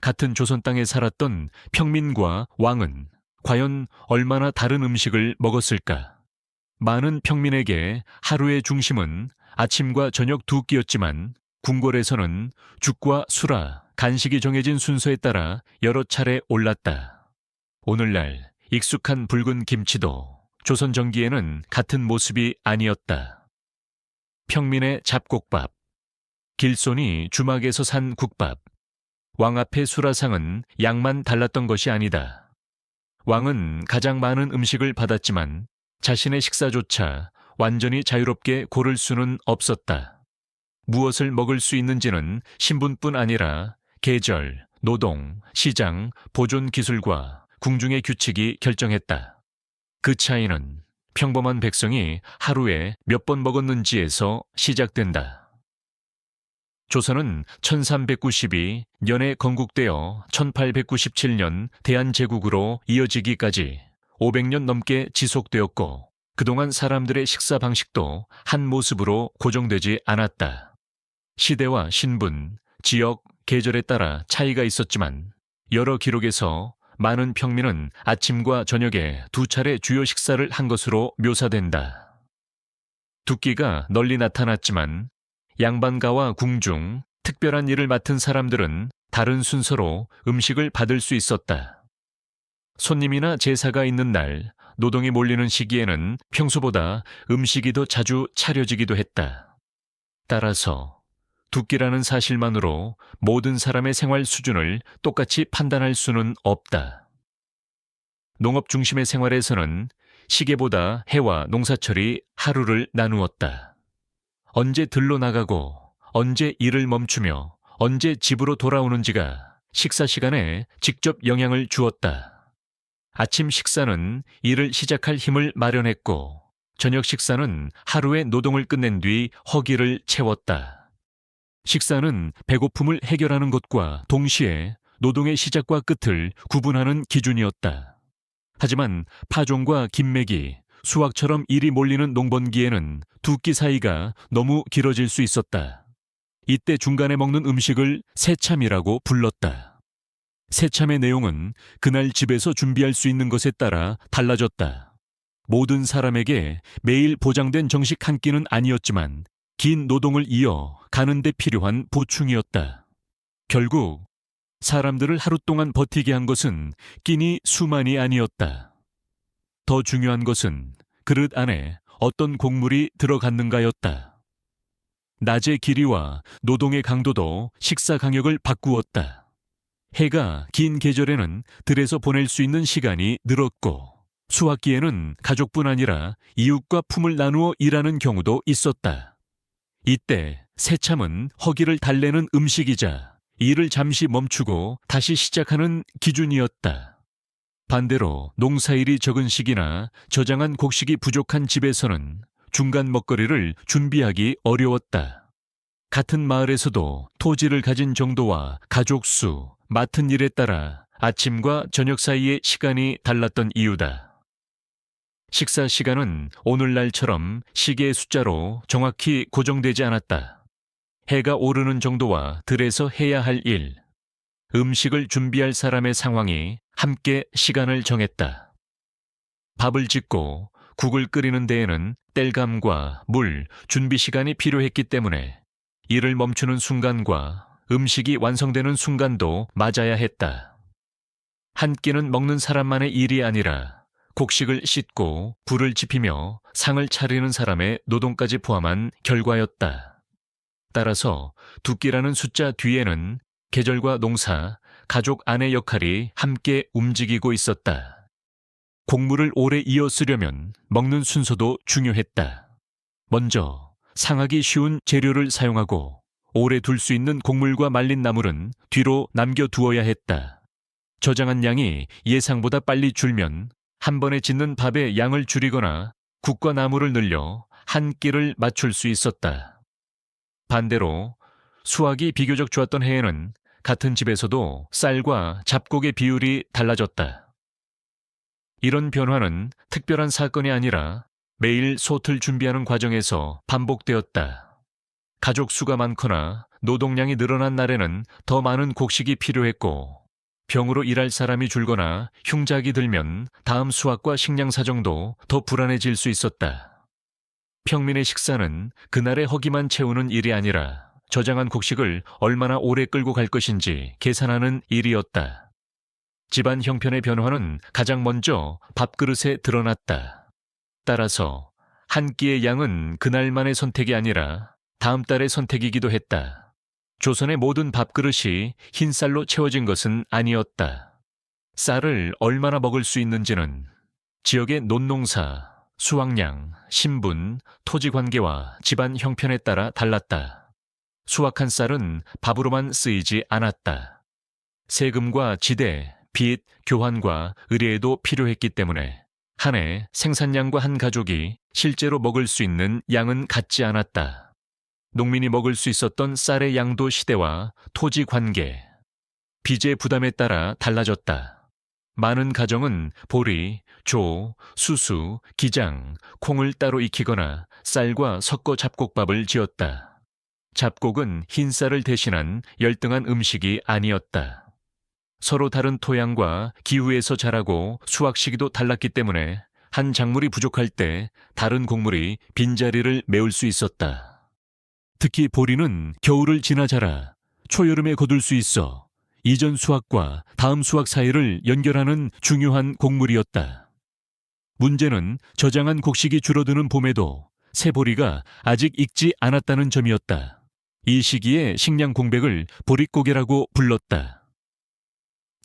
같은 조선 땅에 살았던 평민과 왕은 과연 얼마나 다른 음식을 먹었을까? 많은 평민에게 하루의 중심은 아침과 저녁 두 끼였지만 궁궐에서는 죽과 수라, 간식이 정해진 순서에 따라 여러 차례 올랐다. 오늘날 익숙한 붉은 김치도 조선 전기에는 같은 모습이 아니었다. 평민의 잡곡밥, 길손이 주막에서 산 국밥, 왕 앞의 수라상은 양만 달랐던 것이 아니다. 왕은 가장 많은 음식을 받았지만 자신의 식사조차 완전히 자유롭게 고를 수는 없었다. 무엇을 먹을 수 있는지는 신분뿐 아니라 계절, 노동, 시장, 보존 기술과 궁중의 규칙이 결정했다. 그 차이는 평범한 백성이 하루에 몇 번 먹었는지에서 시작된다. 조선은 1392년에 건국되어 1897년 대한제국으로 이어지기까지 500년 넘게 지속되었고 그동안 사람들의 식사 방식도 한 모습으로 고정되지 않았다. 시대와 신분, 지역, 계절에 따라 차이가 있었지만 여러 기록에서 많은 평민은 아침과 저녁에 두 차례 주요 식사를 한 것으로 묘사된다. 두 끼가 널리 나타났지만 양반가와 궁중, 특별한 일을 맡은 사람들은 다른 순서로 음식을 받을 수 있었다. 손님이나 제사가 있는 날, 노동이 몰리는 시기에는 평소보다 음식이 더 자주 차려지기도 했다. 따라서 두 끼라는 사실만으로 모든 사람의 생활 수준을 똑같이 판단할 수는 없다. 농업 중심의 생활에서는 시계보다 해와 농사철이 하루를 나누었다. 언제 들로 나가고 언제 일을 멈추며 언제 집으로 돌아오는지가 식사 시간에 직접 영향을 주었다. 아침 식사는 일을 시작할 힘을 마련했고 저녁 식사는 하루의 노동을 끝낸 뒤 허기를 채웠다. 식사는 배고픔을 해결하는 것과 동시에 노동의 시작과 끝을 구분하는 기준이었다. 하지만 파종과 김매기, 수확처럼 일이 몰리는 농번기에는 두 끼 사이가 너무 길어질 수 있었다. 이때 중간에 먹는 음식을 새참이라고 불렀다. 새참의 내용은 그날 집에서 준비할 수 있는 것에 따라 달라졌다. 모든 사람에게 매일 보장된 정식 한 끼는 아니었지만 긴 노동을 이어 가는 데 필요한 보충이었다. 결국 사람들을 하루 동안 버티게 한 것은 끼니 수만이 아니었다. 더 중요한 것은 그릇 안에 어떤 곡물이 들어갔는가였다. 낮의 길이와 노동의 강도도 식사 강역을 바꾸었다. 해가 긴 계절에는 들에서 보낼 수 있는 시간이 늘었고 수확기에는 가족뿐 아니라 이웃과 품을 나누어 일하는 경우도 있었다. 이때 새참은 허기를 달래는 음식이자 일을 잠시 멈추고 다시 시작하는 기준이었다. 반대로 농사일이 적은 시기나 저장한 곡식이 부족한 집에서는 중간 먹거리를 준비하기 어려웠다. 같은 마을에서도 토지를 가진 정도와 가족 수, 맡은 일에 따라 아침과 저녁 사이의 시간이 달랐던 이유다. 식사 시간은 오늘날처럼 시계의 숫자로 정확히 고정되지 않았다. 해가 오르는 정도와 들에서 해야 할 일, 음식을 준비할 사람의 상황이 함께 시간을 정했다. 밥을 짓고 국을 끓이는 데에는 땔감과 물, 준비 시간이 필요했기 때문에 일을 멈추는 순간과 음식이 완성되는 순간도 맞아야 했다. 한 끼는 먹는 사람만의 일이 아니라 곡식을 씻고 불을 지피며 상을 차리는 사람의 노동까지 포함한 결과였다. 따라서 두 끼라는 숫자 뒤에는 계절과 농사, 가족 안의 역할이 함께 움직이고 있었다. 곡물을 오래 이어 쓰려면 먹는 순서도 중요했다. 먼저 상하기 쉬운 재료를 사용하고 오래 둘 수 있는 곡물과 말린 나물은 뒤로 남겨두어야 했다. 저장한 양이 예상보다 빨리 줄면 한 번에 짓는 밥의 양을 줄이거나 국과 나물을 늘려 한 끼를 맞출 수 있었다. 반대로 수확이 비교적 좋았던 해에는 같은 집에서도 쌀과 잡곡의 비율이 달라졌다. 이런 변화는 특별한 사건이 아니라 매일 솥을 준비하는 과정에서 반복되었다. 가족 수가 많거나 노동량이 늘어난 날에는 더 많은 곡식이 필요했고, 병으로 일할 사람이 줄거나 흉작이 들면 다음 수확과 식량 사정도 더 불안해질 수 있었다. 평민의 식사는 그날의 허기만 채우는 일이 아니라 저장한 곡식을 얼마나 오래 끌고 갈 것인지 계산하는 일이었다. 집안 형편의 변화는 가장 먼저 밥그릇에 드러났다. 따라서 한 끼의 양은 그날만의 선택이 아니라 다음 달의 선택이기도 했다. 조선의 모든 밥그릇이 흰쌀로 채워진 것은 아니었다. 쌀을 얼마나 먹을 수 있는지는 지역의 논농사, 수확량, 신분, 토지 관계와 집안 형편에 따라 달랐다. 수확한 쌀은 밥으로만 쓰이지 않았다. 세금과 지대, 빚, 교환과 의뢰에도 필요했기 때문에 한 해 생산량과 한 가족이 실제로 먹을 수 있는 양은 같지 않았다. 농민이 먹을 수 있었던 쌀의 양도 시대와 토지 관계, 빚의 부담에 따라 달라졌다. 많은 가정은 보리, 조, 수수, 기장, 콩을 따로 익히거나 쌀과 섞어 잡곡밥을 지었다. 잡곡은 흰쌀을 대신한 열등한 음식이 아니었다. 서로 다른 토양과 기후에서 자라고 수확 시기도 달랐기 때문에 한 작물이 부족할 때 다른 곡물이 빈자리를 메울 수 있었다. 특히 보리는 겨울을 지나 자라 초여름에 거둘 수 있어 이전 수확과 다음 수확 사이를 연결하는 중요한 곡물이었다. 문제는 저장한 곡식이 줄어드는 봄에도 새 보리가 아직 익지 않았다는 점이었다. 이 시기에 식량 공백을 보릿고개라고 불렀다.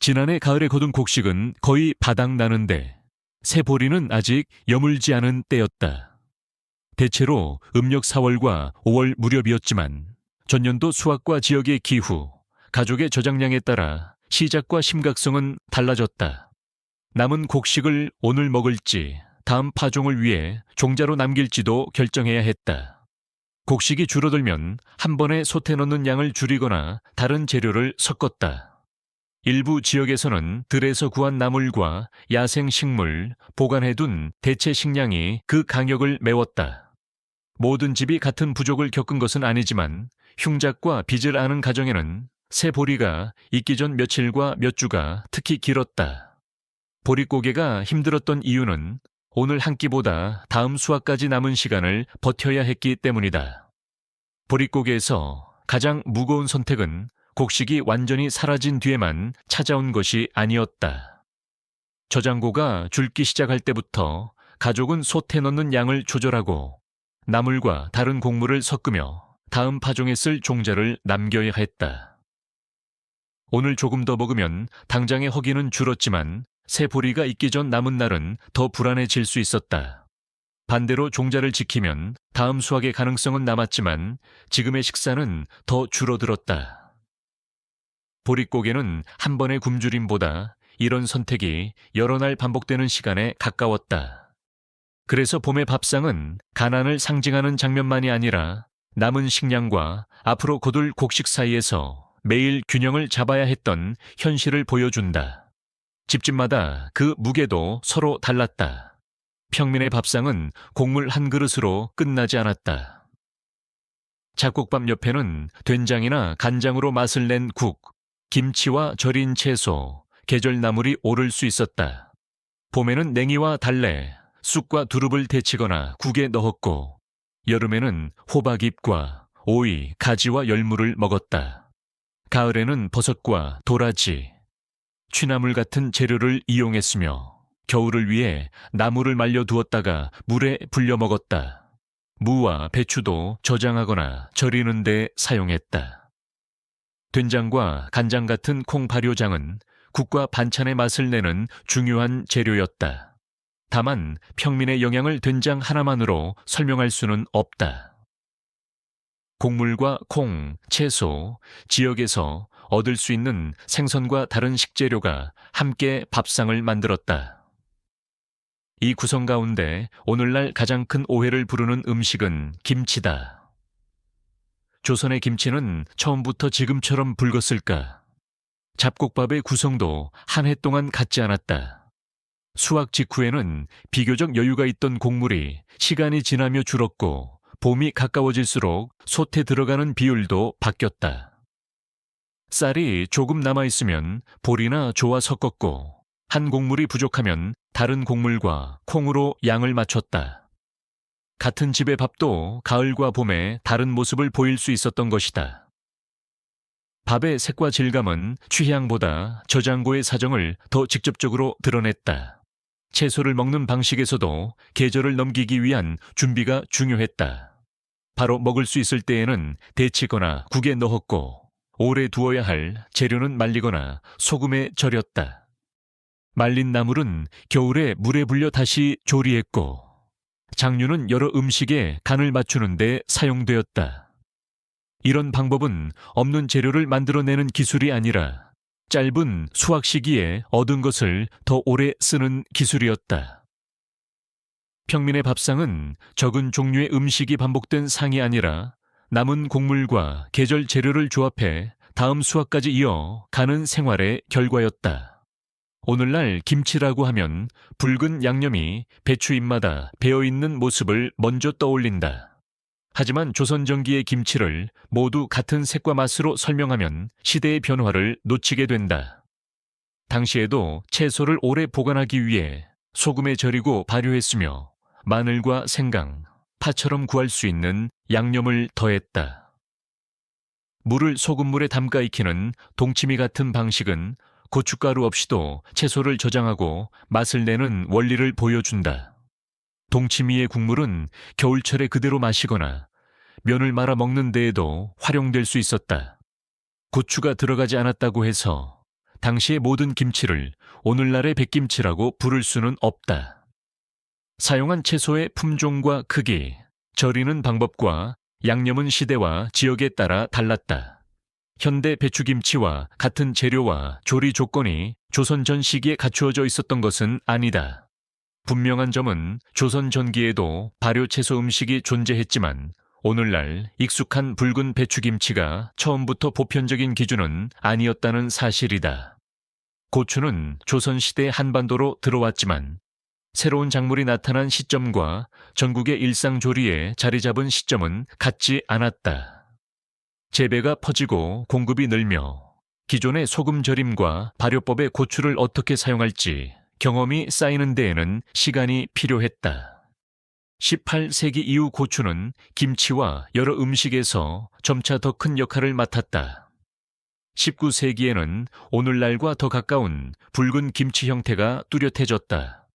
지난해 가을에 거둔 곡식은 거의 바닥나는데 새 보리는 아직 여물지 않은 때였다. 대체로 음력 4월과 5월 무렵이었지만 전년도 수확과 지역의 기후, 가족의 저장량에 따라 시작과 심각성은 달라졌다. 남은 곡식을 오늘 먹을지 다음 파종을 위해 종자로 남길지도 결정해야 했다. 곡식이 줄어들면 한 번에 솥에 넣는 양을 줄이거나 다른 재료를 섞었다. 일부 지역에서는 들에서 구한 나물과 야생 식물, 보관해둔 대체 식량이 그 강역을 메웠다. 모든 집이 같은 부족을 겪은 것은 아니지만 흉작과 빚을 아는 가정에는 새 보리가 익기 전 며칠과 몇 주가 특히 길었다. 보릿고개가 힘들었던 이유는 오늘 한 끼보다 다음 수확까지 남은 시간을 버텨야 했기 때문이다. 보릿고개에서 가장 무거운 선택은 곡식이 완전히 사라진 뒤에만 찾아온 것이 아니었다. 저장고가 줄기 시작할 때부터 가족은 솥에 넣는 양을 조절하고 나물과 다른 곡물을 섞으며 다음 파종에 쓸 종자를 남겨야 했다. 오늘 조금 더 먹으면 당장의 허기는 줄었지만 새 보리가 익기 전 남은 날은 더 불안해질 수 있었다. 반대로 종자를 지키면 다음 수확의 가능성은 남았지만 지금의 식사는 더 줄어들었다. 보릿고개는 한 번의 굶주림보다 이런 선택이 여러 날 반복되는 시간에 가까웠다. 그래서 봄의 밥상은 가난을 상징하는 장면만이 아니라 남은 식량과 앞으로 거둘 곡식 사이에서 매일 균형을 잡아야 했던 현실을 보여준다. 집집마다 그 무게도 서로 달랐다. 평민의 밥상은 곡물 한 그릇으로 끝나지 않았다. 잡곡밥 옆에는 된장이나 간장으로 맛을 낸 국, 김치와 절인 채소, 계절나물이 오를 수 있었다. 봄에는 냉이와 달래, 쑥과 두릅을 데치거나 국에 넣었고 여름에는 호박잎과 오이, 가지와 열무를 먹었다. 가을에는 버섯과 도라지, 취나물 같은 재료를 이용했으며 겨울을 위해 나물을 말려 두었다가 물에 불려 먹었다. 무와 배추도 저장하거나 절이는 데 사용했다. 된장과 간장 같은 콩 발효장은 국과 반찬의 맛을 내는 중요한 재료였다. 다만 평민의 영양을 된장 하나만으로 설명할 수는 없다. 곡물과 콩, 채소, 지역에서 얻을 수 있는 생선과 다른 식재료가 함께 밥상을 만들었다. 이 구성 가운데 오늘날 가장 큰 오해를 부르는 음식은 김치다. 조선의 김치는 처음부터 지금처럼 붉었을까? 잡곡밥의 구성도 한 해 동안 같지 않았다. 수확 직후에는 비교적 여유가 있던 곡물이 시간이 지나며 줄었고 봄이 가까워질수록 솥에 들어가는 비율도 바뀌었다. 쌀이 조금 남아있으면 보리나 조와 섞었고 한 곡물이 부족하면 다른 곡물과 콩으로 양을 맞췄다. 같은 집의 밥도 가을과 봄에 다른 모습을 보일 수 있었던 것이다. 밥의 색과 질감은 취향보다 저장고의 사정을 더 직접적으로 드러냈다. 채소를 먹는 방식에서도 계절을 넘기기 위한 준비가 중요했다. 바로 먹을 수 있을 때에는 데치거나 국에 넣었고 오래 두어야 할 재료는 말리거나 소금에 절였다. 말린 나물은 겨울에 물에 불려 다시 조리했고 장류는 여러 음식에 간을 맞추는 데 사용되었다. 이런 방법은 없는 재료를 만들어내는 기술이 아니라 짧은 수확 시기에 얻은 것을 더 오래 쓰는 기술이었다. 평민의 밥상은 적은 종류의 음식이 반복된 상이 아니라 남은 곡물과 계절 재료를 조합해 다음 수확까지 이어 가는 생활의 결과였다. 오늘날 김치라고 하면 붉은 양념이 배추 잎마다 배어있는 모습을 먼저 떠올린다. 하지만 조선 전기의 김치를 모두 같은 색과 맛으로 설명하면 시대의 변화를 놓치게 된다. 당시에도 채소를 오래 보관하기 위해 소금에 절이고 발효했으며 마늘과 생강, 파처럼 구할 수 있는 양념을 더했다. 물을 소금물에 담가 익히는 동치미 같은 방식은 고춧가루 없이도 채소를 저장하고 맛을 내는 원리를 보여준다. 동치미의 국물은 겨울철에 그대로 마시거나 면을 말아 먹는 데에도 활용될 수 있었다. 고추가 들어가지 않았다고 해서 당시의 모든 김치를 오늘날의 백김치라고 부를 수는 없다. 사용한 채소의 품종과 크기, 절이는 방법과 양념은 시대와 지역에 따라 달랐다. 현대 배추김치와 같은 재료와 조리 조건이 조선 전 시기에 갖추어져 있었던 것은 아니다. 분명한 점은 조선 전기에도 발효 채소 음식이 존재했지만 오늘날 익숙한 붉은 배추김치가 처음부터 보편적인 기준은 아니었다는 사실이다. 고추는 조선시대 한반도로 들어왔지만 새로운 작물이 나타난 시점과 전국의 일상조리에 자리 잡은 시점은 같지 않았다. 재배가 퍼지고 공급이 늘며 기존의 소금 절임과 발효법의 고추를 어떻게 사용할지 경험이 쌓이는 데에는 시간이 필요했다. 18세기 이후 고추는 김치와 여러 음식에서 점차 더 큰 역할을 맡았다. 19세기에는 오늘날과 더 가까운 붉은 김치 형태가 뚜렷해졌다.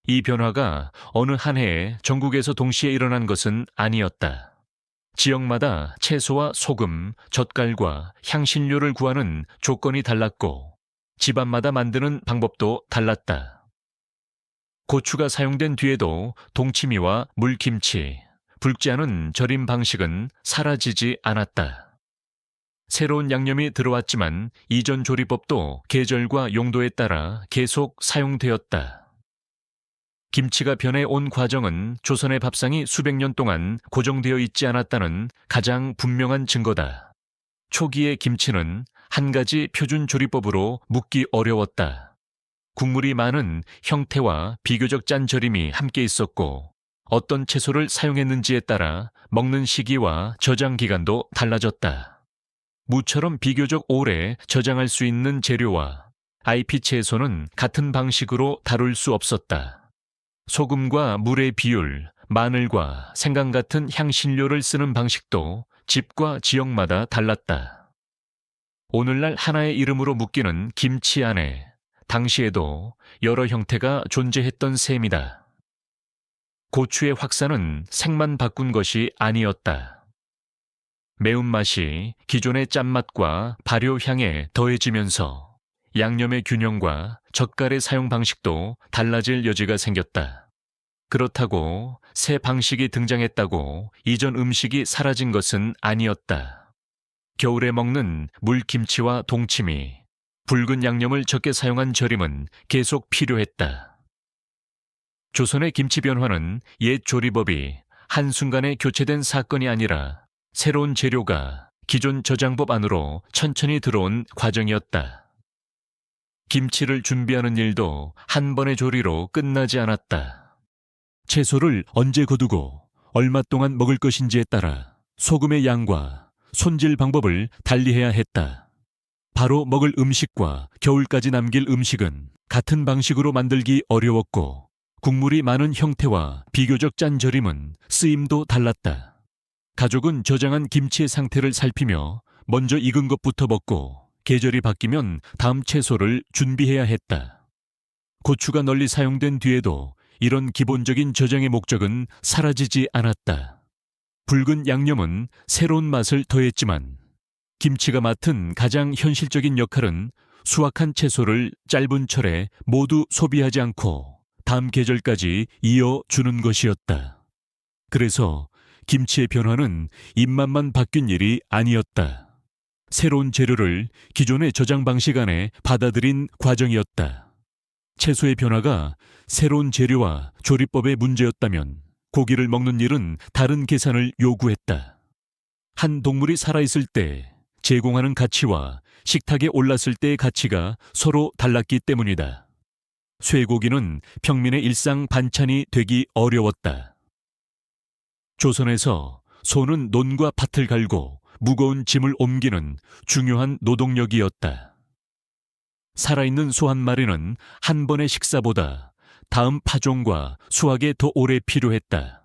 이 변화가 어느 한 해에 전국에서 동시에 일어난 것은 아니었다. 지역마다 채소와 소금, 젓갈과 향신료를 구하는 조건이 달랐고 집안마다 만드는 방법도 달랐다. 고추가 사용된 뒤에도 동치미와 물김치, 붉지 않은 절임 방식은 사라지지 않았다. 새로운 양념이 들어왔지만 이전 조리법도 계절과 용도에 따라 계속 사용되었다. 김치가 변해온 과정은 조선의 밥상이 수백 년 동안 고정되어 있지 않았다는 가장 분명한 증거다. 초기의 김치는 한 가지 표준 조리법으로 묻기 어려웠다. 국물이 많은 형태와 비교적 짠 절임이 함께 있었고 어떤 채소를 사용했는지에 따라 먹는 시기와 저장 기간도 달라졌다. 무처럼 비교적 오래 저장할 수 있는 재료와 IP 채소는 같은 방식으로 다룰 수 없었다. 소금과 물의 비율, 마늘과 생강 같은 향신료를 쓰는 방식도 집과 지역마다 달랐다. 오늘날 하나의 이름으로 묶이는 김치 안에 당시에도 여러 형태가 존재했던 셈이다. 고추의 확산은 색만 바꾼 것이 아니었다. 매운맛이 기존의 짠맛과 발효향에 더해지면서 양념의 균형과 젓갈의 사용 방식도 달라질 여지가 생겼다. 그렇다고 새 방식이 등장했다고 이전 음식이 사라진 것은 아니었다. 겨울에 먹는 물김치와 동치미, 붉은 양념을 적게 사용한 절임은 계속 필요했다. 조선의 김치 변화는 옛 조리법이 한순간에 교체된 사건이 아니라 새로운 재료가 기존 저장법 안으로 천천히 들어온 과정이었다. 김치를 준비하는 일도 한 번의 조리로 끝나지 않았다. 채소를 언제 거두고 얼마 동안 먹을 것인지에 따라 소금의 양과 손질 방법을 달리해야 했다. 바로 먹을 음식과 겨울까지 남길 음식은 같은 방식으로 만들기 어려웠고 국물이 많은 형태와 비교적 짠 절임은 쓰임도 달랐다. 가족은 저장한 김치의 상태를 살피며 먼저 익은 것부터 먹고 계절이 바뀌면 다음 채소를 준비해야 했다. 고추가 널리 사용된 뒤에도 이런 기본적인 저장의 목적은 사라지지 않았다. 붉은 양념은 새로운 맛을 더했지만 김치가 맡은 가장 현실적인 역할은 수확한 채소를 짧은 철에 모두 소비하지 않고 다음 계절까지 이어주는 것이었다. 그래서 김치의 변화는 입맛만 바뀐 일이 아니었다. 새로운 재료를 기존의 저장 방식 안에 받아들인 과정이었다. 채소의 변화가 새로운 재료와 조리법의 문제였다면 고기를 먹는 일은 다른 계산을 요구했다. 한 동물이 살아있을 때 제공하는 가치와 식탁에 올랐을 때의 가치가 서로 달랐기 때문이다. 쇠고기는 평민의 일상 반찬이 되기 어려웠다. 조선에서 소는 논과 밭을 갈고 무거운 짐을 옮기는 중요한 노동력이었다. 살아있는 소 한 마리는 한 번의 식사보다 다음 파종과 수확에 더 오래 필요했다.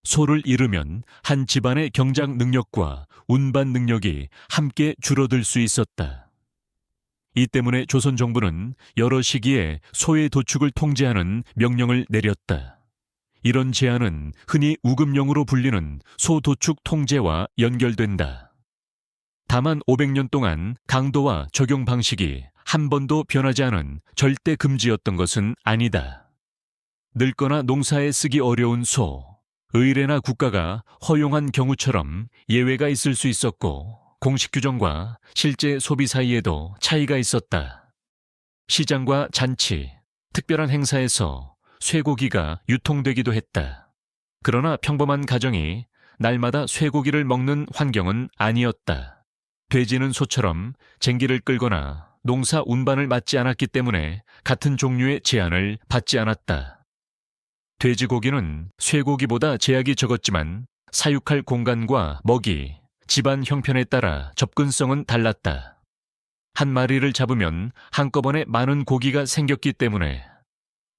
소를 잃으면 한 집안의 경작 능력과 운반 능력이 함께 줄어들 수 있었다. 이 때문에 조선 정부는 여러 시기에 소의 도축을 통제하는 명령을 내렸다. 이런 제한은 흔히 우금령으로 불리는 소 도축 통제와 연결된다. 다만 500년 동안 강도와 적용 방식이 한 번도 변하지 않은 절대 금지였던 것은 아니다. 늙거나 농사에 쓰기 어려운 소, 의뢰나 국가가 허용한 경우처럼 예외가 있을 수 있었고 공식 규정과 실제 소비 사이에도 차이가 있었다. 시장과 잔치, 특별한 행사에서 쇠고기가 유통되기도 했다. 그러나 평범한 가정이 날마다 쇠고기를 먹는 환경은 아니었다. 돼지는 소처럼 쟁기를 끌거나 농사 운반을 맡지 않았기 때문에 같은 종류의 제한을 받지 않았다. 돼지고기는 쇠고기보다 제약이 적었지만 사육할 공간과 먹이, 집안 형편에 따라 접근성은 달랐다. 한 마리를 잡으면 한꺼번에 많은 고기가 생겼기 때문에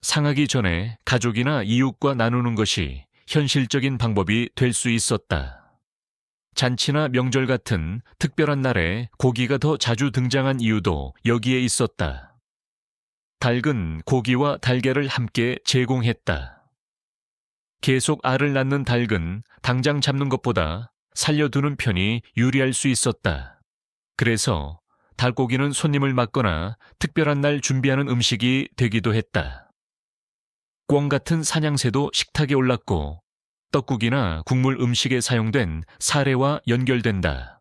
상하기 전에 가족이나 이웃과 나누는 것이 현실적인 방법이 될 수 있었다. 잔치나 명절 같은 특별한 날에 고기가 더 자주 등장한 이유도 여기에 있었다. 닭은 고기와 달걀을 함께 제공했다. 계속 알을 낳는 닭은 당장 잡는 것보다 살려두는 편이 유리할 수 있었다. 그래서 닭고기는 손님을 맞거나 특별한 날 준비하는 음식이 되기도 했다. 꿩 같은 사냥새도 식탁에 올랐고 떡국이나 국물 음식에 사용된 사례와 연결된다.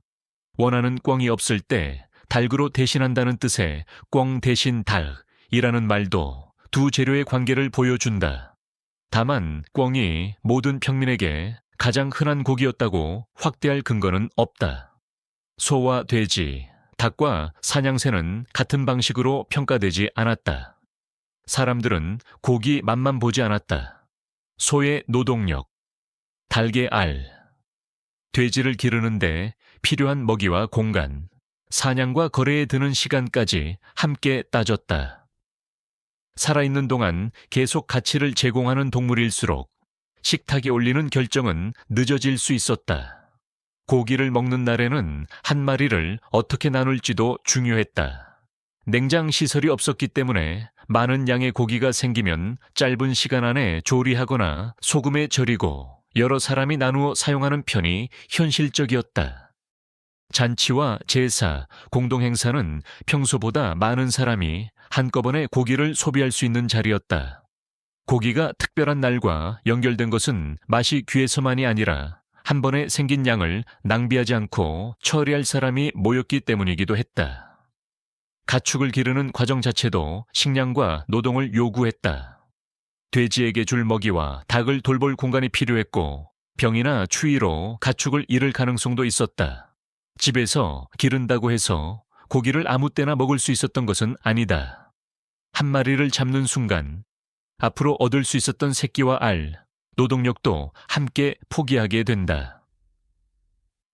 원하는 꿩이 없을 때 닭으로 대신한다는 뜻의 꿩 대신 닭이라는 말도 두 재료의 관계를 보여준다. 다만 꿩이 모든 평민에게 가장 흔한 고기였다고 확대할 근거는 없다. 소와 돼지, 닭과 사냥새는 같은 방식으로 평가되지 않았다. 사람들은 고기 맛만 보지 않았다. 소의 노동력, 닭의 알, 돼지를 기르는데 필요한 먹이와 공간, 사냥과 거래에 드는 시간까지 함께 따졌다. 살아있는 동안 계속 가치를 제공하는 동물일수록 식탁에 올리는 결정은 늦어질 수 있었다. 고기를 먹는 날에는 한 마리를 어떻게 나눌지도 중요했다. 냉장 시설이 없었기 때문에 많은 양의 고기가 생기면 짧은 시간 안에 조리하거나 소금에 절이고 여러 사람이 나누어 사용하는 편이 현실적이었다. 잔치와 제사, 공동행사는 평소보다 많은 사람이 한꺼번에 고기를 소비할 수 있는 자리였다. 고기가 특별한 날과 연결된 것은 맛이 귀해서만이 아니라 한 번에 생긴 양을 낭비하지 않고 처리할 사람이 모였기 때문이기도 했다. 가축을 기르는 과정 자체도 식량과 노동을 요구했다. 돼지에게 줄 먹이와 닭을 돌볼 공간이 필요했고 병이나 추위로 가축을 잃을 가능성도 있었다. 집에서 기른다고 해서 고기를 아무 때나 먹을 수 있었던 것은 아니다. 한 마리를 잡는 순간 앞으로 얻을 수 있었던 새끼와 알, 노동력도 함께 포기하게 된다.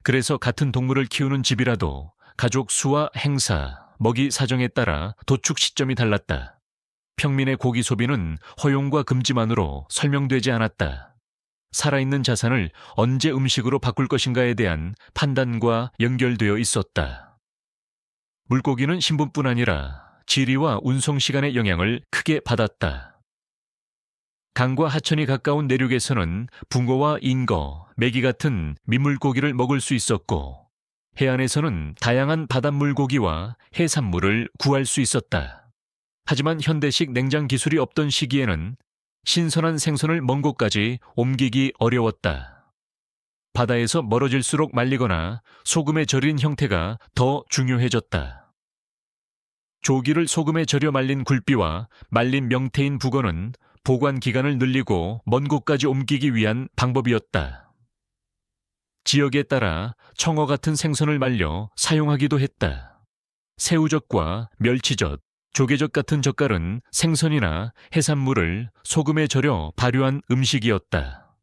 그래서 같은 동물을 키우는 집이라도 가족 수와 행사, 먹이 사정에 따라 도축 시점이 달랐다. 평민의 고기 소비는 허용과 금지만으로 설명되지 않았다. 살아있는 자산을 언제 음식으로 바꿀 것인가에 대한 판단과 연결되어 있었다. 물고기는 신분뿐 아니라 지리와 운송 시간의 영향을 크게 받았다. 강과 하천이 가까운 내륙에서는 붕어와 인거, 메기 같은 민물고기를 먹을 수 있었고, 해안에서는 다양한 바닷물고기와 해산물을 구할 수 있었다. 하지만 현대식 냉장 기술이 없던 시기에는 신선한 생선을 먼 곳까지 옮기기 어려웠다. 바다에서 멀어질수록 말리거나 소금에 절인 형태가 더 중요해졌다. 조기를 소금에 절여 말린 굴비와 말린 명태인 북어는 보관 기간을 늘리고 먼 곳까지 옮기기 위한 방법이었다. 지역에 따라 청어 같은 생선을 말려 사용하기도 했다. 새우젓과 멸치젓, 조개젓 같은 젓갈은 생선이나 해산물을 소금에 절여 발효한 음식이었다.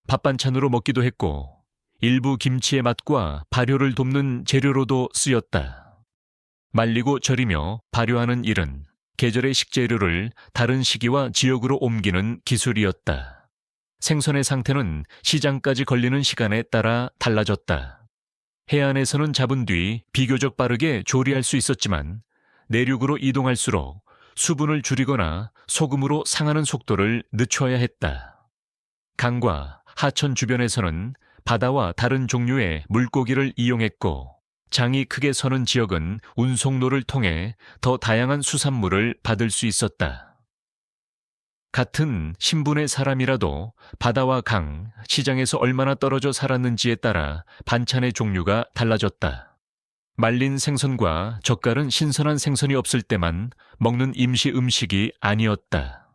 밥반찬으로 먹기도 했고, 일부 김치의 맛과 발효를 돕는 재료로도 쓰였다. 말리고 절이며 발효하는 일은 계절의 식재료를 다른 시기와 지역으로 옮기는 기술이었다. 생선의 상태는 시장까지 걸리는 시간에 따라 달라졌다. 해안에서는 잡은 뒤 비교적 빠르게 조리할 수 있었지만 내륙으로 이동할수록 수분을 줄이거나 소금으로 상하는 속도를 늦춰야 했다. 강과 하천 주변에서는 바다와 다른 종류의 물고기를 이용했고, 장이 크게 서는 지역은 운송로를 통해 더 다양한 수산물을 받을 수 있었다. 같은 신분의 사람이라도 바다와 강, 시장에서 얼마나 떨어져 살았는지에 따라 반찬의 종류가 달라졌다. 말린 생선과 젓갈은 신선한 생선이 없을 때만 먹는 임시 음식이 아니었다.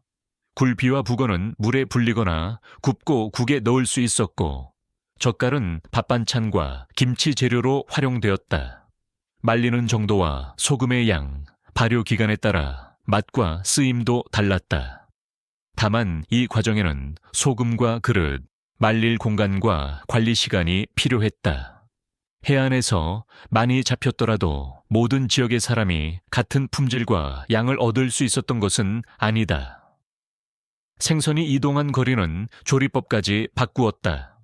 굴비와 북어는 물에 불리거나 굽고 국에 넣을 수 있었고, 젓갈은 밥반찬과 김치 재료로 활용되었다. 말리는 정도와 소금의 양, 발효 기간에 따라 맛과 쓰임도 달랐다. 다만 이 과정에는 소금과 그릇, 말릴 공간과 관리 시간이 필요했다. 해안에서 많이 잡혔더라도 모든 지역의 사람이 같은 품질과 양을 얻을 수 있었던 것은 아니다. 생선이 이동한 거리는 조리법까지 바꾸었다.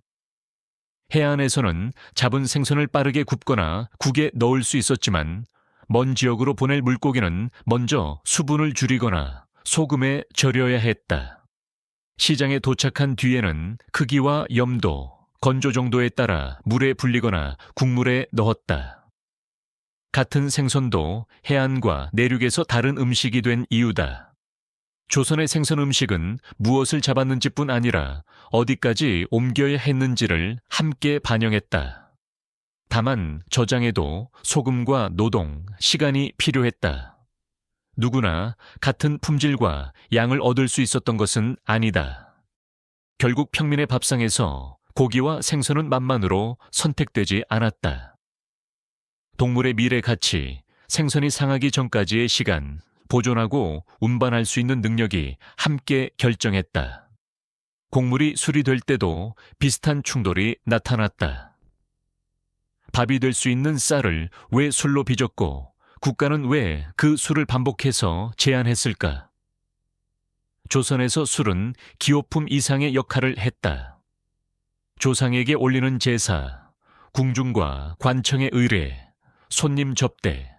해안에서는 잡은 생선을 빠르게 굽거나 국에 넣을 수 있었지만, 먼 지역으로 보낼 물고기는 먼저 수분을 줄이거나 소금에 절여야 했다. 시장에 도착한 뒤에는 크기와 염도, 건조 정도에 따라 물에 불리거나 국물에 넣었다. 같은 생선도 해안과 내륙에서 다른 음식이 된 이유다. 조선의 생선 음식은 무엇을 잡았는지뿐 아니라 어디까지 옮겨야 했는지를 함께 반영했다. 다만 저장에도 소금과 노동, 시간이 필요했다. 누구나 같은 품질과 양을 얻을 수 있었던 것은 아니다. 결국 평민의 밥상에서 고기와 생선은 맛만으로 선택되지 않았다. 동물의 미래 가치, 생선이 상하기 전까지의 시간, 보존하고 운반할 수 있는 능력이 함께 결정했다. 곡물이 술이 될 때도 비슷한 충돌이 나타났다. 밥이 될 수 있는 쌀을 왜 술로 빚었고, 국가는 왜 그 술을 반복해서 제한했을까? 조선에서 술은 기호품 이상의 역할을 했다. 조상에게 올리는 제사, 궁중과 관청의 의례, 손님 접대,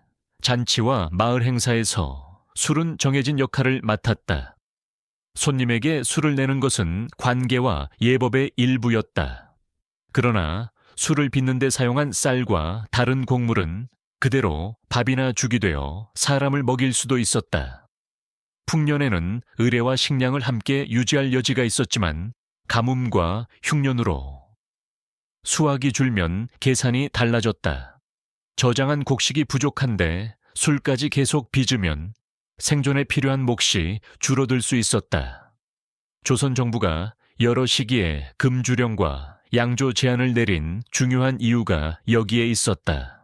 잔치와 마을 행사에서 술은 정해진 역할을 맡았다. 손님에게 술을 내는 것은 관계와 예법의 일부였다. 그러나 술을 빚는 데 사용한 쌀과 다른 곡물은 그대로 밥이나 죽이 되어 사람을 먹일 수도 있었다. 풍년에는 의례와 식량을 함께 유지할 여지가 있었지만 가뭄과 흉년으로 수확이 줄면 계산이 달라졌다. 저장한 곡식이 부족한데 술까지 계속 빚으면 생존에 필요한 몫이 줄어들 수 있었다. 조선 정부가 여러 시기에 금주령과 양조 제한을 내린 중요한 이유가 여기에 있었다.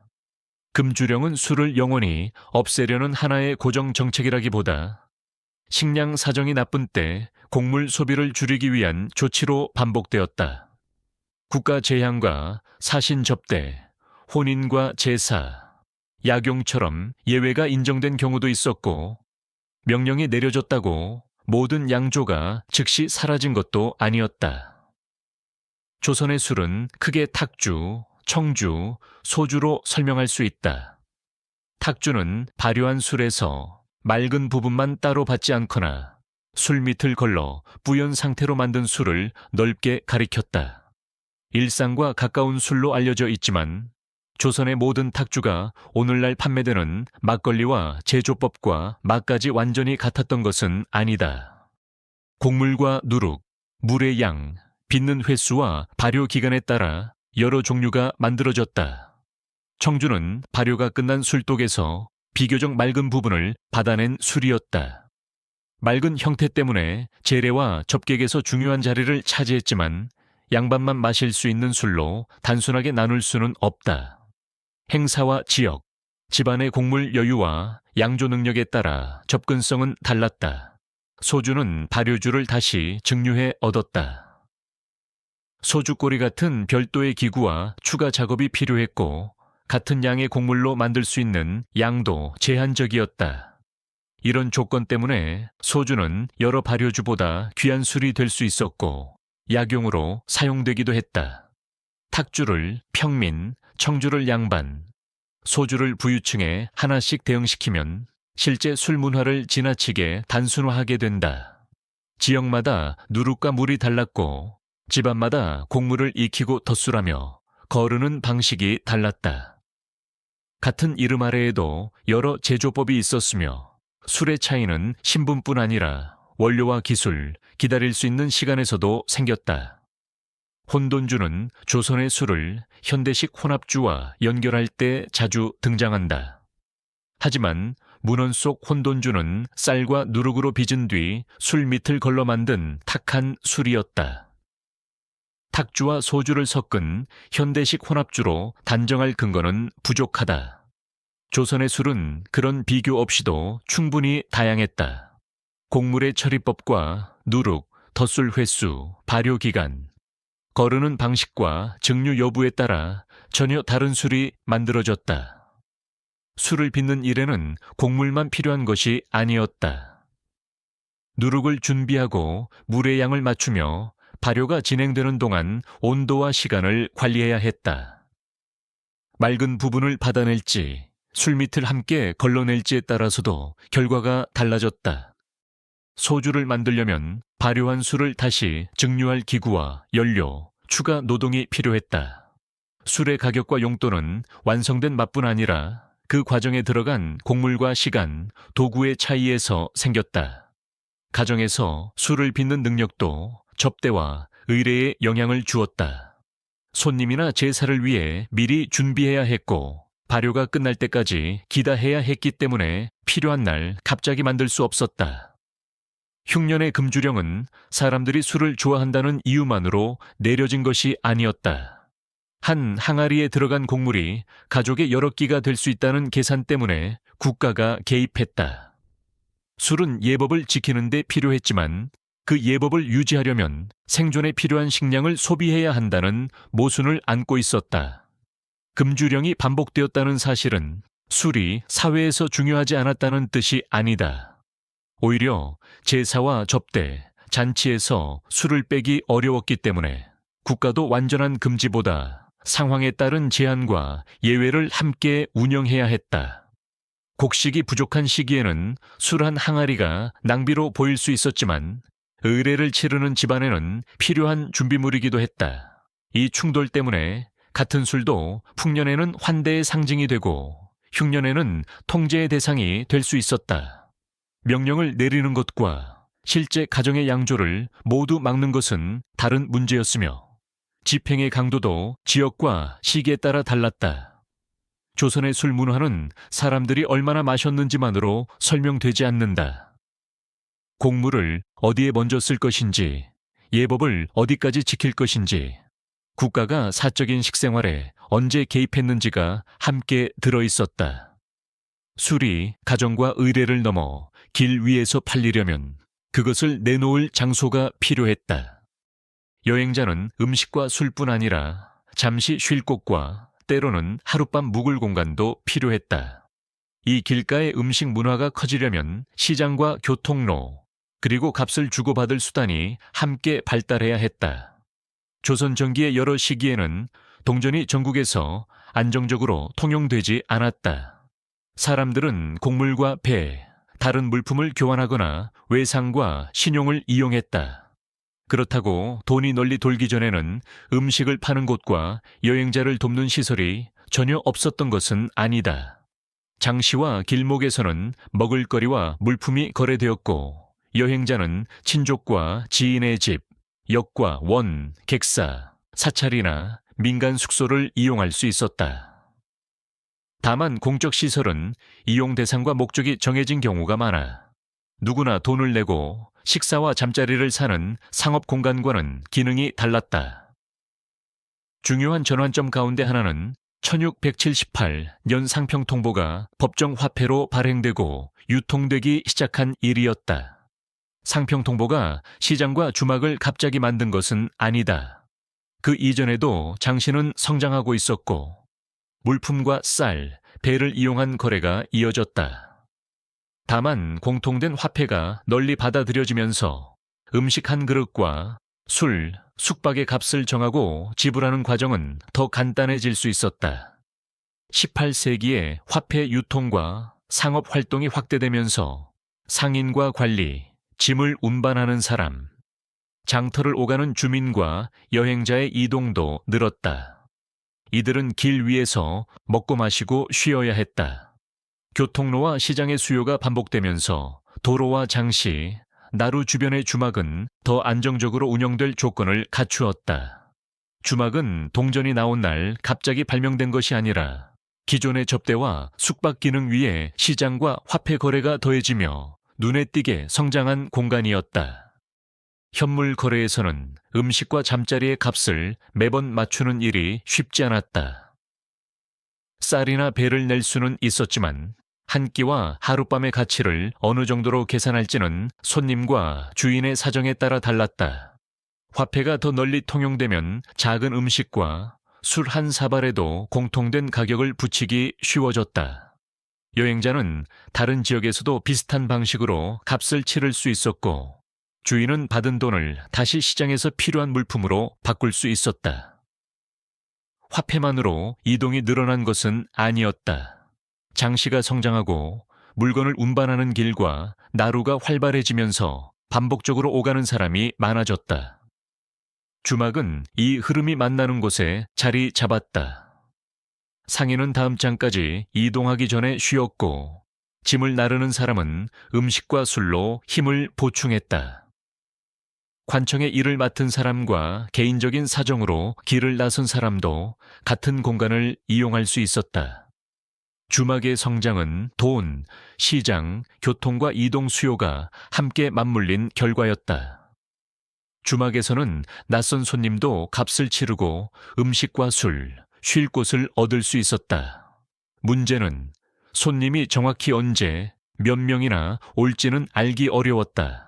금주령은 술을 영원히 없애려는 하나의 고정 정책이라기보다 식량 사정이 나쁜 때 곡물 소비를 줄이기 위한 조치로 반복되었다. 국가 재향과 사신 접대, 혼인과 제사, 약용처럼 예외가 인정된 경우도 있었고, 명령이 내려졌다고 모든 양조가 즉시 사라진 것도 아니었다. 조선의 술은 크게 탁주, 청주, 소주로 설명할 수 있다. 탁주는 발효한 술에서 맑은 부분만 따로 받지 않거나 술 밑을 걸러 뿌연 상태로 만든 술을 넓게 가리켰다. 일상과 가까운 술로 알려져 있지만 조선의 모든 탁주가 오늘날 판매되는 막걸리와 제조법과 맛까지 완전히 같았던 것은 아니다. 곡물과 누룩, 물의 양, 빚는 횟수와 발효 기간에 따라 여러 종류가 만들어졌다. 청주는 발효가 끝난 술독에서 비교적 맑은 부분을 받아낸 술이었다. 맑은 형태 때문에 재래와 접객에서 중요한 자리를 차지했지만 양반만 마실 수 있는 술로 단순하게 나눌 수는 없다. 행사와 지역, 집안의 곡물 여유와 양조 능력에 따라 접근성은 달랐다. 소주는 발효주를 다시 증류해 얻었다. 소주꼬리 같은 별도의 기구와 추가 작업이 필요했고 같은 양의 곡물로 만들 수 있는 양도 제한적이었다. 이런 조건 때문에 소주는 여러 발효주보다 귀한 술이 될 수 있었고 약용으로 사용되기도 했다. 탁주를 평민, 청주를 양반, 소주를 부유층에 하나씩 대응시키면 실제 술 문화를 지나치게 단순화하게 된다. 지역마다 누룩과 물이 달랐고 집안마다 곡물을 익히고 덧술하며 거르는 방식이 달랐다. 같은 이름 아래에도 여러 제조법이 있었으며 술의 차이는 신분뿐 아니라 원료와 기술, 기다릴 수 있는 시간에서도 생겼다. 혼돈주는 조선의 술을 현대식 혼합주와 연결할 때 자주 등장한다. 하지만 문헌 속 혼돈주는 쌀과 누룩으로 빚은 뒤 술 밑을 걸러 만든 탁한 술이었다. 탁주와 소주를 섞은 현대식 혼합주로 단정할 근거는 부족하다. 조선의 술은 그런 비교 없이도 충분히 다양했다. 곡물의 처리법과 누룩, 덧술 횟수, 발효 기간, 거르는 방식과 증류 여부에 따라 전혀 다른 술이 만들어졌다. 술을 빚는 일에는 곡물만 필요한 것이 아니었다. 누룩을 준비하고 물의 양을 맞추며 발효가 진행되는 동안 온도와 시간을 관리해야 했다. 맑은 부분을 받아낼지 술 밑을 함께 걸러낼지에 따라서도 결과가 달라졌다. 소주를 만들려면 발효한 술을 다시 증류할 기구와 연료, 추가 노동이 필요했다. 술의 가격과 용도는 완성된 맛뿐 아니라 그 과정에 들어간 곡물과 시간, 도구의 차이에서 생겼다. 가정에서 술을 빚는 능력도 접대와 의례에 영향을 주었다. 손님이나 제사를 위해 미리 준비해야 했고 발효가 끝날 때까지 기다해야 했기 때문에 필요한 날 갑자기 만들 수 없었다. 흉년의 금주령은 사람들이 술을 좋아한다는 이유만으로 내려진 것이 아니었다. 한 항아리에 들어간 곡물이 가족의 여러 끼가 될 수 있다는 계산 때문에 국가가 개입했다. 술은 예법을 지키는 데 필요했지만 그 예법을 유지하려면 생존에 필요한 식량을 소비해야 한다는 모순을 안고 있었다. 금주령이 반복되었다는 사실은 술이 사회에서 중요하지 않았다는 뜻이 아니다. 오히려 제사와 접대, 잔치에서 술을 빼기 어려웠기 때문에 국가도 완전한 금지보다 상황에 따른 제한과 예외를 함께 운영해야 했다. 곡식이 부족한 시기에는 술 한 항아리가 낭비로 보일 수 있었지만 의례를 치르는 집안에는 필요한 준비물이기도 했다. 이 충돌 때문에 같은 술도 풍년에는 환대의 상징이 되고 흉년에는 통제의 대상이 될 수 있었다. 명령을 내리는 것과 실제 가정의 양조를 모두 막는 것은 다른 문제였으며 집행의 강도도 지역과 시기에 따라 달랐다. 조선의 술 문화는 사람들이 얼마나 마셨는지만으로 설명되지 않는다. 곡물을 어디에 먼저 쓸 것인지, 예법을 어디까지 지킬 것인지, 국가가 사적인 식생활에 언제 개입했는지가 함께 들어있었다. 술이 가정과 의례를 넘어 길 위에서 팔리려면 그것을 내놓을 장소가 필요했다. 여행자는 음식과 술뿐 아니라 잠시 쉴 곳과 때로는 하룻밤 묵을 공간도 필요했다. 이 길가의 음식 문화가 커지려면 시장과 교통로, 그리고 값을 주고받을 수단이 함께 발달해야 했다. 조선 전기의 여러 시기에는 동전이 전국에서 안정적으로 통용되지 않았다. 사람들은 곡물과 배, 다른 물품을 교환하거나 외상과 신용을 이용했다. 그렇다고 돈이 널리 돌기 전에는 음식을 파는 곳과 여행자를 돕는 시설이 전혀 없었던 것은 아니다. 장시와 길목에서는 먹을거리와 물품이 거래되었고, 여행자는 친족과 지인의 집, 역과 원, 객사, 사찰이나 민간 숙소를 이용할 수 있었다. 다만 공적 시설은 이용 대상과 목적이 정해진 경우가 많아 누구나 돈을 내고 식사와 잠자리를 사는 상업 공간과는 기능이 달랐다. 중요한 전환점 가운데 하나는 1678년 상평통보가 법정 화폐로 발행되고 유통되기 시작한 일이었다. 상평통보가 시장과 주막을 갑자기 만든 것은 아니다. 그 이전에도 장시는 성장하고 있었고 물품과 쌀, 배를 이용한 거래가 이어졌다. 다만 공통된 화폐가 널리 받아들여지면서 음식 한 그릇과 술, 숙박의 값을 정하고 지불하는 과정은 더 간단해질 수 있었다. 18세기에 화폐 유통과 상업 활동이 확대되면서 상인과 관리, 짐을 운반하는 사람, 장터를 오가는 주민과 여행자의 이동도 늘었다. 이들은 길 위에서 먹고 마시고 쉬어야 했다. 교통로와 시장의 수요가 반복되면서 도로와 장시, 나루 주변의 주막은 더 안정적으로 운영될 조건을 갖추었다. 주막은 동전이 나온 날 갑자기 발명된 것이 아니라 기존의 접대와 숙박 기능 위에 시장과 화폐 거래가 더해지며 눈에 띄게 성장한 공간이었다. 현물 거래에서는 음식과 잠자리의 값을 매번 맞추는 일이 쉽지 않았다. 쌀이나 배를 낼 수는 있었지만 한 끼와 하룻밤의 가치를 어느 정도로 계산할지는 손님과 주인의 사정에 따라 달랐다. 화폐가 더 널리 통용되면 작은 음식과 술 한 사발에도 공통된 가격을 붙이기 쉬워졌다. 여행자는 다른 지역에서도 비슷한 방식으로 값을 치를 수 있었고 주인은 받은 돈을 다시 시장에서 필요한 물품으로 바꿀 수 있었다. 화폐만으로 이동이 늘어난 것은 아니었다. 장시가 성장하고 물건을 운반하는 길과 나루가 활발해지면서 반복적으로 오가는 사람이 많아졌다. 주막은 이 흐름이 만나는 곳에 자리 잡았다. 상인은 다음 장까지 이동하기 전에 쉬었고 짐을 나르는 사람은 음식과 술로 힘을 보충했다. 관청의 일을 맡은 사람과 개인적인 사정으로 길을 나선 사람도 같은 공간을 이용할 수 있었다. 주막의 성장은 돈, 시장, 교통과 이동 수요가 함께 맞물린 결과였다. 주막에서는 낯선 손님도 값을 치르고 음식과 술, 쉴 곳을 얻을 수 있었다. 문제는 손님이 정확히 언제, 몇 명이나 올지는 알기 어려웠다.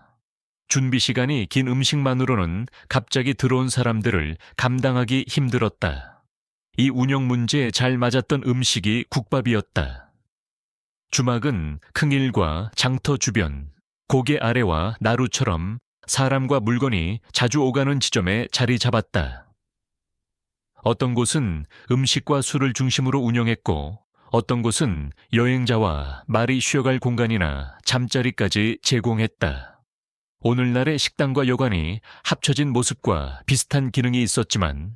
준비 시간이 긴 음식만으로는 갑자기 들어온 사람들을 감당하기 힘들었다. 이 운영 문제에 잘 맞았던 음식이 국밥이었다. 주막은 큰일과 장터 주변, 고개 아래와 나루처럼 사람과 물건이 자주 오가는 지점에 자리 잡았다. 어떤 곳은 음식과 술을 중심으로 운영했고 어떤 곳은 여행자와 말이 쉬어갈 공간이나 잠자리까지 제공했다. 오늘날의 식당과 여관이 합쳐진 모습과 비슷한 기능이 있었지만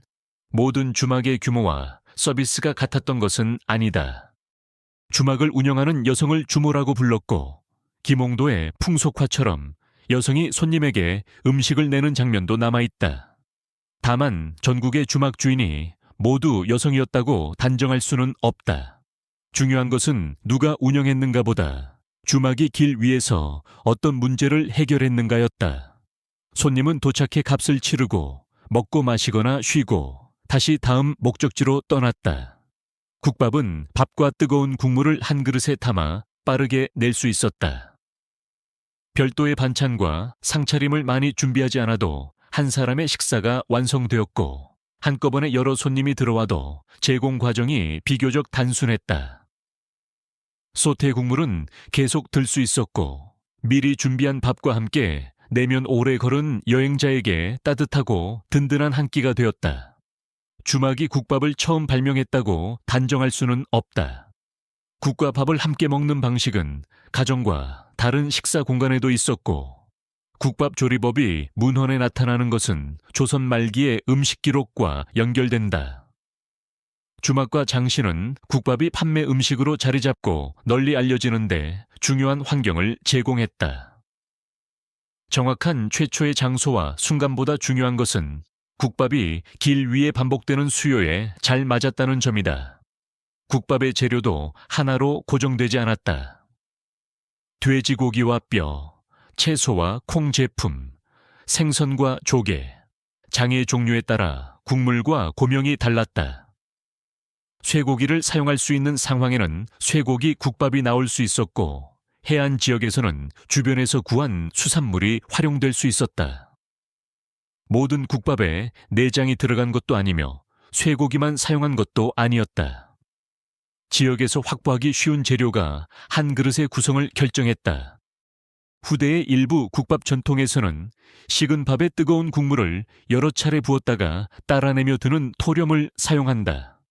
모든 주막의 규모와 서비스가 같았던 것은 아니다. 주막을 운영하는 여성을 주모라고 불렀고 김홍도의 풍속화처럼 여성이 손님에게 음식을 내는 장면도 남아있다. 다만 전국의 주막 주인이 모두 여성이었다고 단정할 수는 없다. 중요한 것은 누가 운영했는가 보다 주막이 길 위에서 어떤 문제를 해결했는가였다. 손님은 도착해 값을 치르고 먹고 마시거나 쉬고 다시 다음 목적지로 떠났다. 국밥은 밥과 뜨거운 국물을 한 그릇에 담아 빠르게 낼 수 있었다. 별도의 반찬과 상차림을 많이 준비하지 않아도 한 사람의 식사가 완성되었고, 한꺼번에 여러 손님이 들어와도 제공 과정이 비교적 단순했다. 소태 국물은 계속 들 수 있었고, 미리 준비한 밥과 함께 내면 오래 걸은 여행자에게 따뜻하고 든든한 한 끼가 되었다. 주막이 국밥을 처음 발명했다고 단정할 수는 없다. 국과 밥을 함께 먹는 방식은 가정과 다른 식사 공간에도 있었고, 국밥 조리법이 문헌에 나타나는 것은 조선 말기의 음식 기록과 연결된다. 주막과 장시는 국밥이 판매 음식으로 자리 잡고 널리 알려지는데 중요한 환경을 제공했다. 정확한 최초의 장소와 순간보다 중요한 것은 국밥이 길 위에 반복되는 수요에 잘 맞았다는 점이다. 국밥의 재료도 하나로 고정되지 않았다. 돼지고기와 뼈, 채소와 콩 제품, 생선과 조개, 장의 종류에 따라 국물과 고명이 달랐다. 쇠고기를 사용할 수 있는 상황에는 쇠고기 국밥이 나올 수 있었고, 해안 지역에서는 주변에서 구한 수산물이 활용될 수 있었다. 모든 국밥에 내장이 들어간 것도 아니며 쇠고기만 사용한 것도 아니었다. 지역에서 확보하기 쉬운 재료가 한 그릇의 구성을 결정했다. 후대의 일부 국밥 전통에서는 식은 밥에 뜨거운 국물을 여러 차례 부었다가 따라내며 드는 토렴을 사용한다.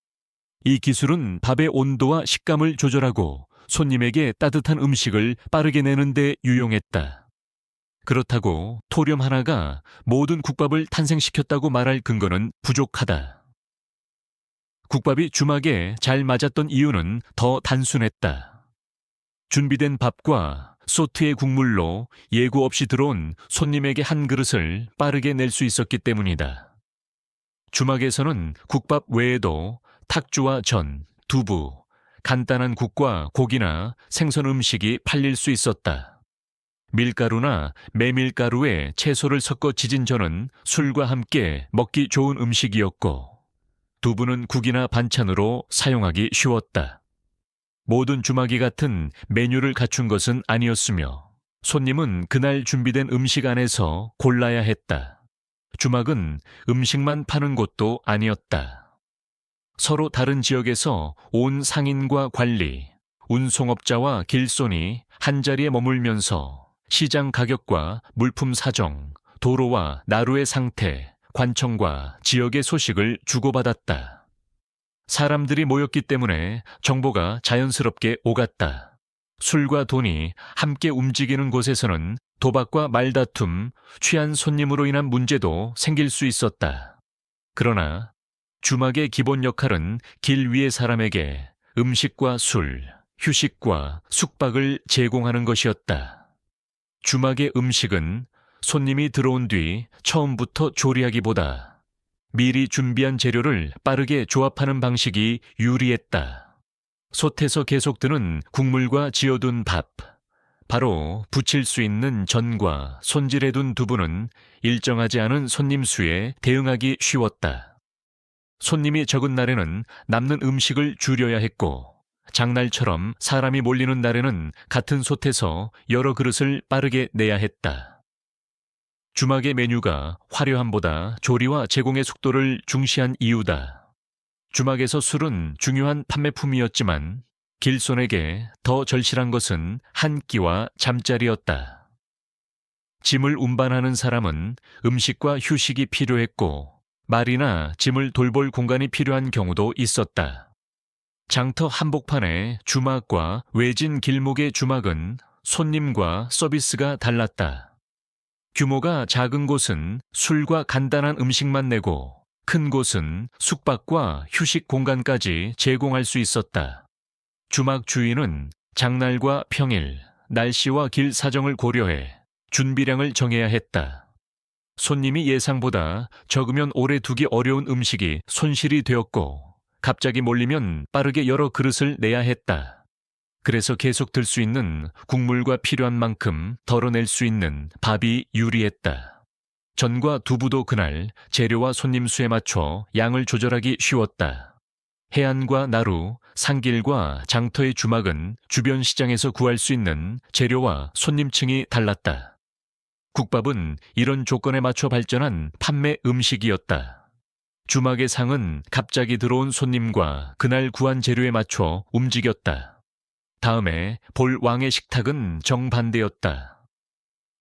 이 기술은 밥의 온도와 식감을 조절하고 손님에게 따뜻한 음식을 빠르게 내는 데 유용했다. 그렇다고 토렴 하나가 모든 국밥을 탄생시켰다고 말할 근거는 부족하다. 국밥이 주막에 잘 맞았던 이유는 더 단순했다. 준비된 밥과 소트의 국물로 예고 없이 들어온 손님에게 한 그릇을 빠르게 낼 수 있었기 때문이다. 주막에서는 국밥 외에도 탁주와 전, 두부, 간단한 국과 고기나 생선 음식이 팔릴 수 있었다. 밀가루나 메밀가루에 채소를 섞어 지진 전은 술과 함께 먹기 좋은 음식이었고, 두부는 국이나 반찬으로 사용하기 쉬웠다. 모든 주막이 같은 메뉴를 갖춘 것은 아니었으며, 손님은 그날 준비된 음식 안에서 골라야 했다. 주막은 음식만 파는 곳도 아니었다. 서로 다른 지역에서 온 상인과 관리, 운송업자와 길손이 한자리에 머물면서 시장 가격과 물품 사정, 도로와 나루의 상태, 관청과 지역의 소식을 주고받았다. 사람들이 모였기 때문에 정보가 자연스럽게 오갔다. 술과 돈이 함께 움직이는 곳에서는 도박과 말다툼, 취한 손님으로 인한 문제도 생길 수 있었다. 그러나 주막의 기본 역할은 길 위의 사람에게 음식과 술, 휴식과 숙박을 제공하는 것이었다. 주막의 음식은 손님이 들어온 뒤 처음부터 조리하기보다 미리 준비한 재료를 빠르게 조합하는 방식이 유리했다. 솥에서 계속 드는 국물과 지어둔 밥, 바로 부칠 수 있는 전과 손질해둔 두부는 일정하지 않은 손님 수에 대응하기 쉬웠다. 손님이 적은 날에는 남는 음식을 줄여야 했고, 장날처럼 사람이 몰리는 날에는 같은 솥에서 여러 그릇을 빠르게 내야 했다. 주막의 메뉴가 화려함보다 조리와 제공의 속도를 중시한 이유다. 주막에서 술은 중요한 판매품이었지만 길손에게 더 절실한 것은 한 끼와 잠자리였다. 짐을 운반하는 사람은 음식과 휴식이 필요했고, 말이나 짐을 돌볼 공간이 필요한 경우도 있었다. 장터 한복판의 주막과 외진 길목의 주막은 손님과 서비스가 달랐다. 규모가 작은 곳은 술과 간단한 음식만 내고, 큰 곳은 숙박과 휴식 공간까지 제공할 수 있었다. 주막 주인은 장날과 평일, 날씨와 길 사정을 고려해 준비량을 정해야 했다. 손님이 예상보다 적으면 오래 두기 어려운 음식이 손실이 되었고, 갑자기 몰리면 빠르게 여러 그릇을 내야 했다. 그래서 계속 들 수 있는 국물과 필요한 만큼 덜어낼 수 있는 밥이 유리했다. 전과 두부도 그날 재료와 손님 수에 맞춰 양을 조절하기 쉬웠다. 해안과 나루, 상길과 장터의 주막은 주변 시장에서 구할 수 있는 재료와 손님층이 달랐다. 국밥은 이런 조건에 맞춰 발전한 판매 음식이었다. 주막의 상은 갑자기 들어온 손님과 그날 구한 재료에 맞춰 움직였다. 다음에 볼 왕의 식탁은 정반대였다.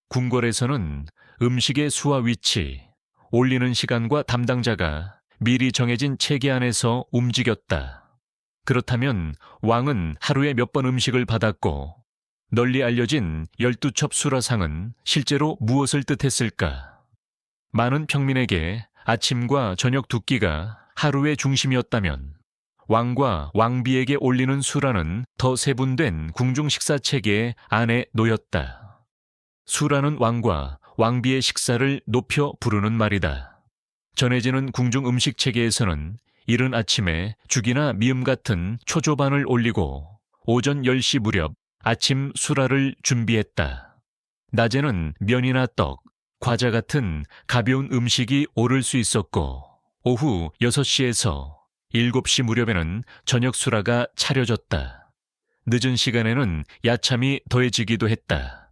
궁궐에서는 음식의 수와 위치, 올리는 시간과 담당자가 미리 정해진 체계 안에서 움직였다. 그렇다면 왕은 하루에 몇 번 음식을 받았고 널리 알려진 12첩 수라상은 실제로 무엇을 뜻했을까? 많은 평민에게 아침과 저녁 두 끼가 하루의 중심이었다면 왕과 왕비에게 올리는 수라는 더 세분된 궁중 식사 체계 안에 놓였다. 수라는 왕과 왕비의 식사를 높여 부르는 말이다. 전해지는 궁중 음식 체계에서는 이른 아침에 죽이나 미음 같은 초조반을 올리고 오전 10시 무렵 아침 수라를 준비했다. 낮에는 면이나 떡, 과자 같은 가벼운 음식이 오를 수 있었고 오후 6시에서 7시 무렵에는 저녁 수라가 차려졌다. 늦은 시간에는 야참이 더해지기도 했다.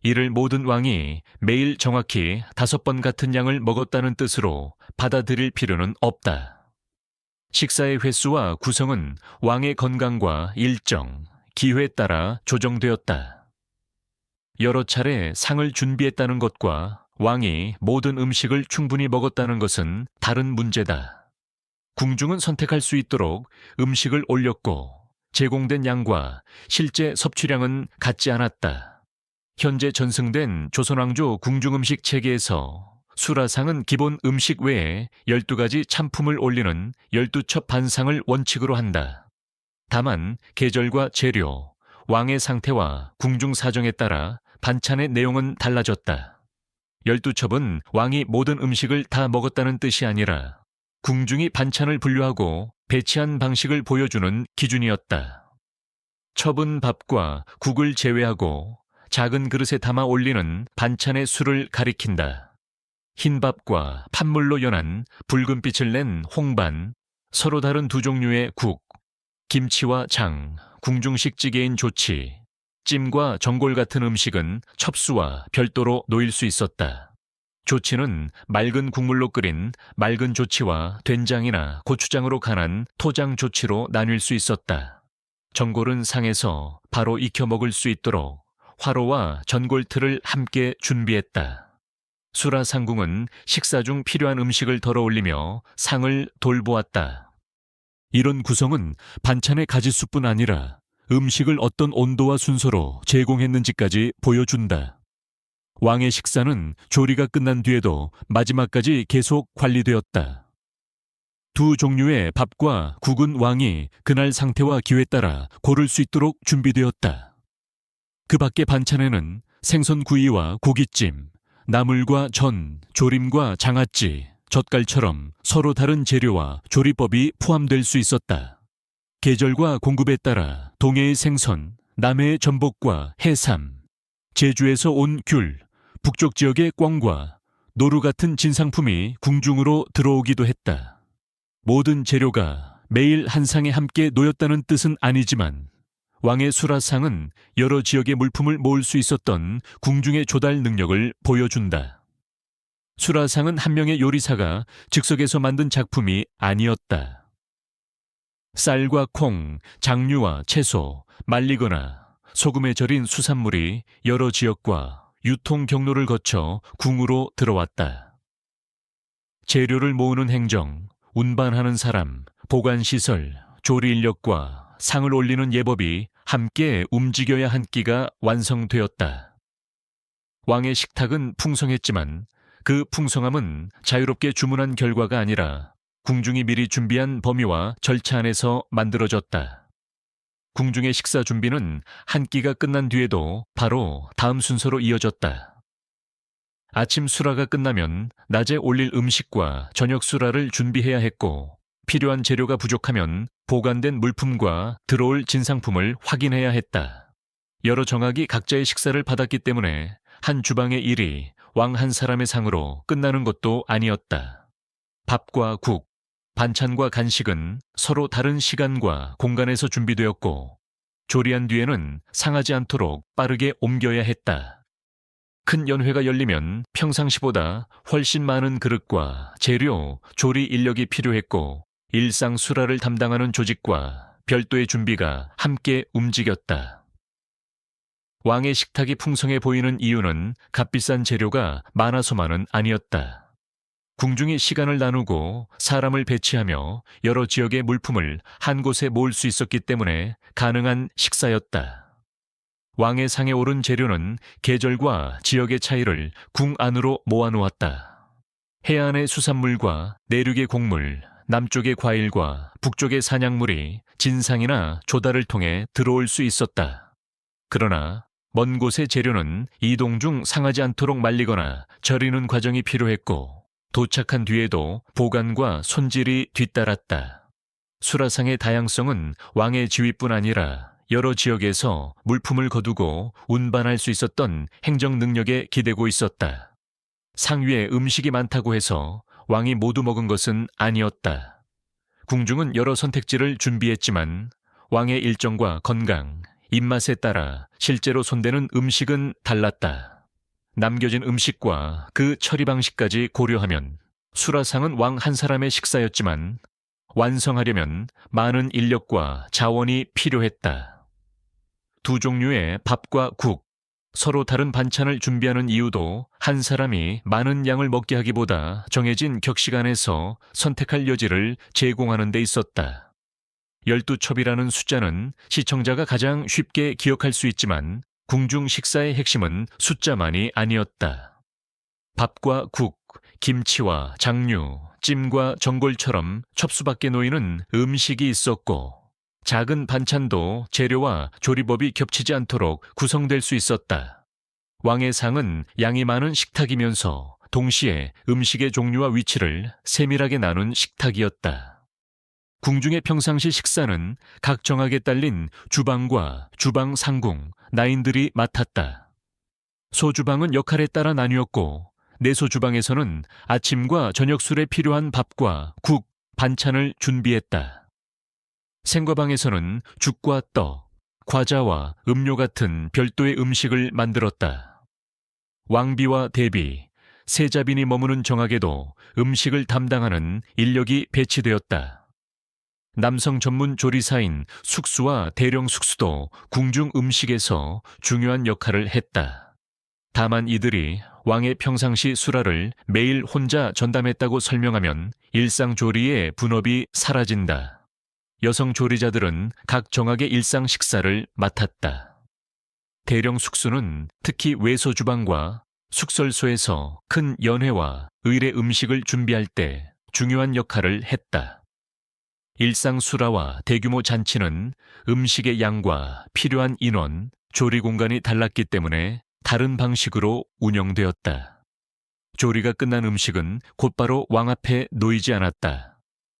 이를 모든 왕이 매일 정확히 5번 같은 양을 먹었다는 뜻으로 받아들일 필요는 없다. 식사의 횟수와 구성은 왕의 건강과 일정, 기회에 따라 조정되었다. 여러 차례 상을 준비했다는 것과 왕이 모든 음식을 충분히 먹었다는 것은 다른 문제다. 궁중은 선택할 수 있도록 음식을 올렸고 제공된 양과 실제 섭취량은 같지 않았다. 현재 전승된 조선왕조 궁중음식 체계에서 수라상은 기본 음식 외에 12가지 참품을 올리는 12첩 반상을 원칙으로 한다. 다만 계절과 재료, 왕의 상태와 궁중 사정에 따라 반찬의 내용은 달라졌다. 12첩은 왕이 모든 음식을 다 먹었다는 뜻이 아니라 궁중이 반찬을 분류하고 배치한 방식을 보여주는 기준이었다. 첩은 밥과 국을 제외하고 작은 그릇에 담아 올리는 반찬의 수를 가리킨다. 흰밥과 판물로 연한 붉은 빛을 낸 홍반, 서로 다른 두 종류의 국, 김치와 장, 궁중식 찌개인 조치, 찜과 전골 같은 음식은 첩수와 별도로 놓일 수 있었다. 조치는 맑은 국물로 끓인 맑은 조치와 된장이나 고추장으로 간한 토장 조치로 나뉠 수 있었다. 전골은 상에서 바로 익혀 먹을 수 있도록 화로와 전골틀을 함께 준비했다. 수라상궁은 식사 중 필요한 음식을 덜어 올리며 상을 돌보았다. 이런 구성은 반찬의 가짓수뿐 아니라 음식을 어떤 온도와 순서로 제공했는지까지 보여준다. 왕의 식사는 조리가 끝난 뒤에도 마지막까지 계속 관리되었다. 두 종류의 밥과 국은 왕이 그날 상태와 기회에 따라 고를 수 있도록 준비되었다. 그 밖의 반찬에는 생선구이와 고깃찜, 나물과 전, 조림과 장아찌, 젓갈처럼 서로 다른 재료와 조리법이 포함될 수 있었다. 계절과 공급에 따라 동해의 생선, 남해의 전복과 해삼, 제주에서 온 귤, 북쪽 지역의 꿩과 노루 같은 진상품이 궁중으로 들어오기도 했다. 모든 재료가 매일 한 상에 함께 놓였다는 뜻은 아니지만 왕의 수라상은 여러 지역의 물품을 모을 수 있었던 궁중의 조달 능력을 보여준다. 수라상은 한 명의 요리사가 즉석에서 만든 작품이 아니었다. 쌀과 콩, 장류와 채소, 말리거나 소금에 절인 수산물이 여러 지역과 유통 경로를 거쳐 궁으로 들어왔다. 재료를 모으는 행정, 운반하는 사람, 보관시설, 조리 인력과 상을 올리는 예법이 함께 움직여야 한 끼가 완성되었다. 왕의 식탁은 풍성했지만 그 풍성함은 자유롭게 주문한 결과가 아니라 궁중이 미리 준비한 범위와 절차 안에서 만들어졌다. 궁중의 식사 준비는 한 끼가 끝난 뒤에도 바로 다음 순서로 이어졌다. 아침 수라가 끝나면 낮에 올릴 음식과 저녁 수라를 준비해야 했고 필요한 재료가 부족하면 보관된 물품과 들어올 진상품을 확인해야 했다. 여러 정학이 각자의 식사를 받았기 때문에 한 주방의 일이 왕 한 사람의 상으로 끝나는 것도 아니었다. 밥과 국, 반찬과 간식은 서로 다른 시간과 공간에서 준비되었고 조리한 뒤에는 상하지 않도록 빠르게 옮겨야 했다. 큰 연회가 열리면 평상시보다 훨씬 많은 그릇과 재료, 조리 인력이 필요했고 일상 수라를 담당하는 조직과 별도의 준비가 함께 움직였다. 왕의 식탁이 풍성해 보이는 이유는 값비싼 재료가 많아서만은 아니었다. 궁중이 시간을 나누고 사람을 배치하며 여러 지역의 물품을 한 곳에 모을 수 있었기 때문에 가능한 식사였다. 왕의 상에 오른 재료는 계절과 지역의 차이를 궁 안으로 모아놓았다. 해안의 수산물과 내륙의 곡물, 남쪽의 과일과 북쪽의 산약물이 진상이나 조달을 통해 들어올 수 있었다. 그러나 먼 곳의 재료는 이동 중 상하지 않도록 말리거나 절이는 과정이 필요했고 도착한 뒤에도 보관과 손질이 뒤따랐다. 수라상의 다양성은 왕의 지위뿐 아니라 여러 지역에서 물품을 거두고 운반할 수 있었던 행정 능력에 기대고 있었다. 상 위에 음식이 많다고 해서 왕이 모두 먹은 것은 아니었다. 궁중은 여러 선택지를 준비했지만 왕의 일정과 건강, 입맛에 따라 실제로 손대는 음식은 달랐다. 남겨진 음식과 그 처리 방식까지 고려하면 수라상은 왕 한 사람의 식사였지만 완성하려면 많은 인력과 자원이 필요했다. 두 종류의 밥과 국, 서로 다른 반찬을 준비하는 이유도 한 사람이 많은 양을 먹게 하기보다 정해진 격시간에서 선택할 여지를 제공하는 데 있었다. 12첩이라는 숫자는 시청자가 가장 쉽게 기억할 수 있지만 궁중 식사의 핵심은 숫자만이 아니었다. 밥과 국, 김치와 장류, 찜과 전골처럼 첩수밖에 놓이는 음식이 있었고 작은 반찬도 재료와 조리법이 겹치지 않도록 구성될 수 있었다. 왕의 상은 양이 많은 식탁이면서 동시에 음식의 종류와 위치를 세밀하게 나눈 식탁이었다. 궁중의 평상시 식사는 각 정학에 딸린 주방과 주방 상궁, 나인들이 맡았다. 소주방은 역할에 따라 나뉘었고 내소주방에서는 아침과 저녁 술에 필요한 밥과 국, 반찬을 준비했다. 생과방에서는 죽과 떡, 과자와 음료 같은 별도의 음식을 만들었다. 왕비와 대비, 세자빈이 머무는 정학에도 음식을 담당하는 인력이 배치되었다. 남성 전문 조리사인 숙수와 대령 숙수도 궁중 음식에서 중요한 역할을 했다. 다만 이들이 왕의 평상시 수라를 매일 혼자 전담했다고 설명하면 일상 조리의 분업이 사라진다. 여성 조리자들은 각 정학의 일상 식사를 맡았다. 대령 숙수는 특히 외소 주방과 숙설소에서 큰 연회와 의례 음식을 준비할 때 중요한 역할을 했다. 일상 수라와 대규모 잔치는 음식의 양과 필요한 인원, 조리 공간이 달랐기 때문에 다른 방식으로 운영되었다. 조리가 끝난 음식은 곧바로 왕 앞에 놓이지 않았다.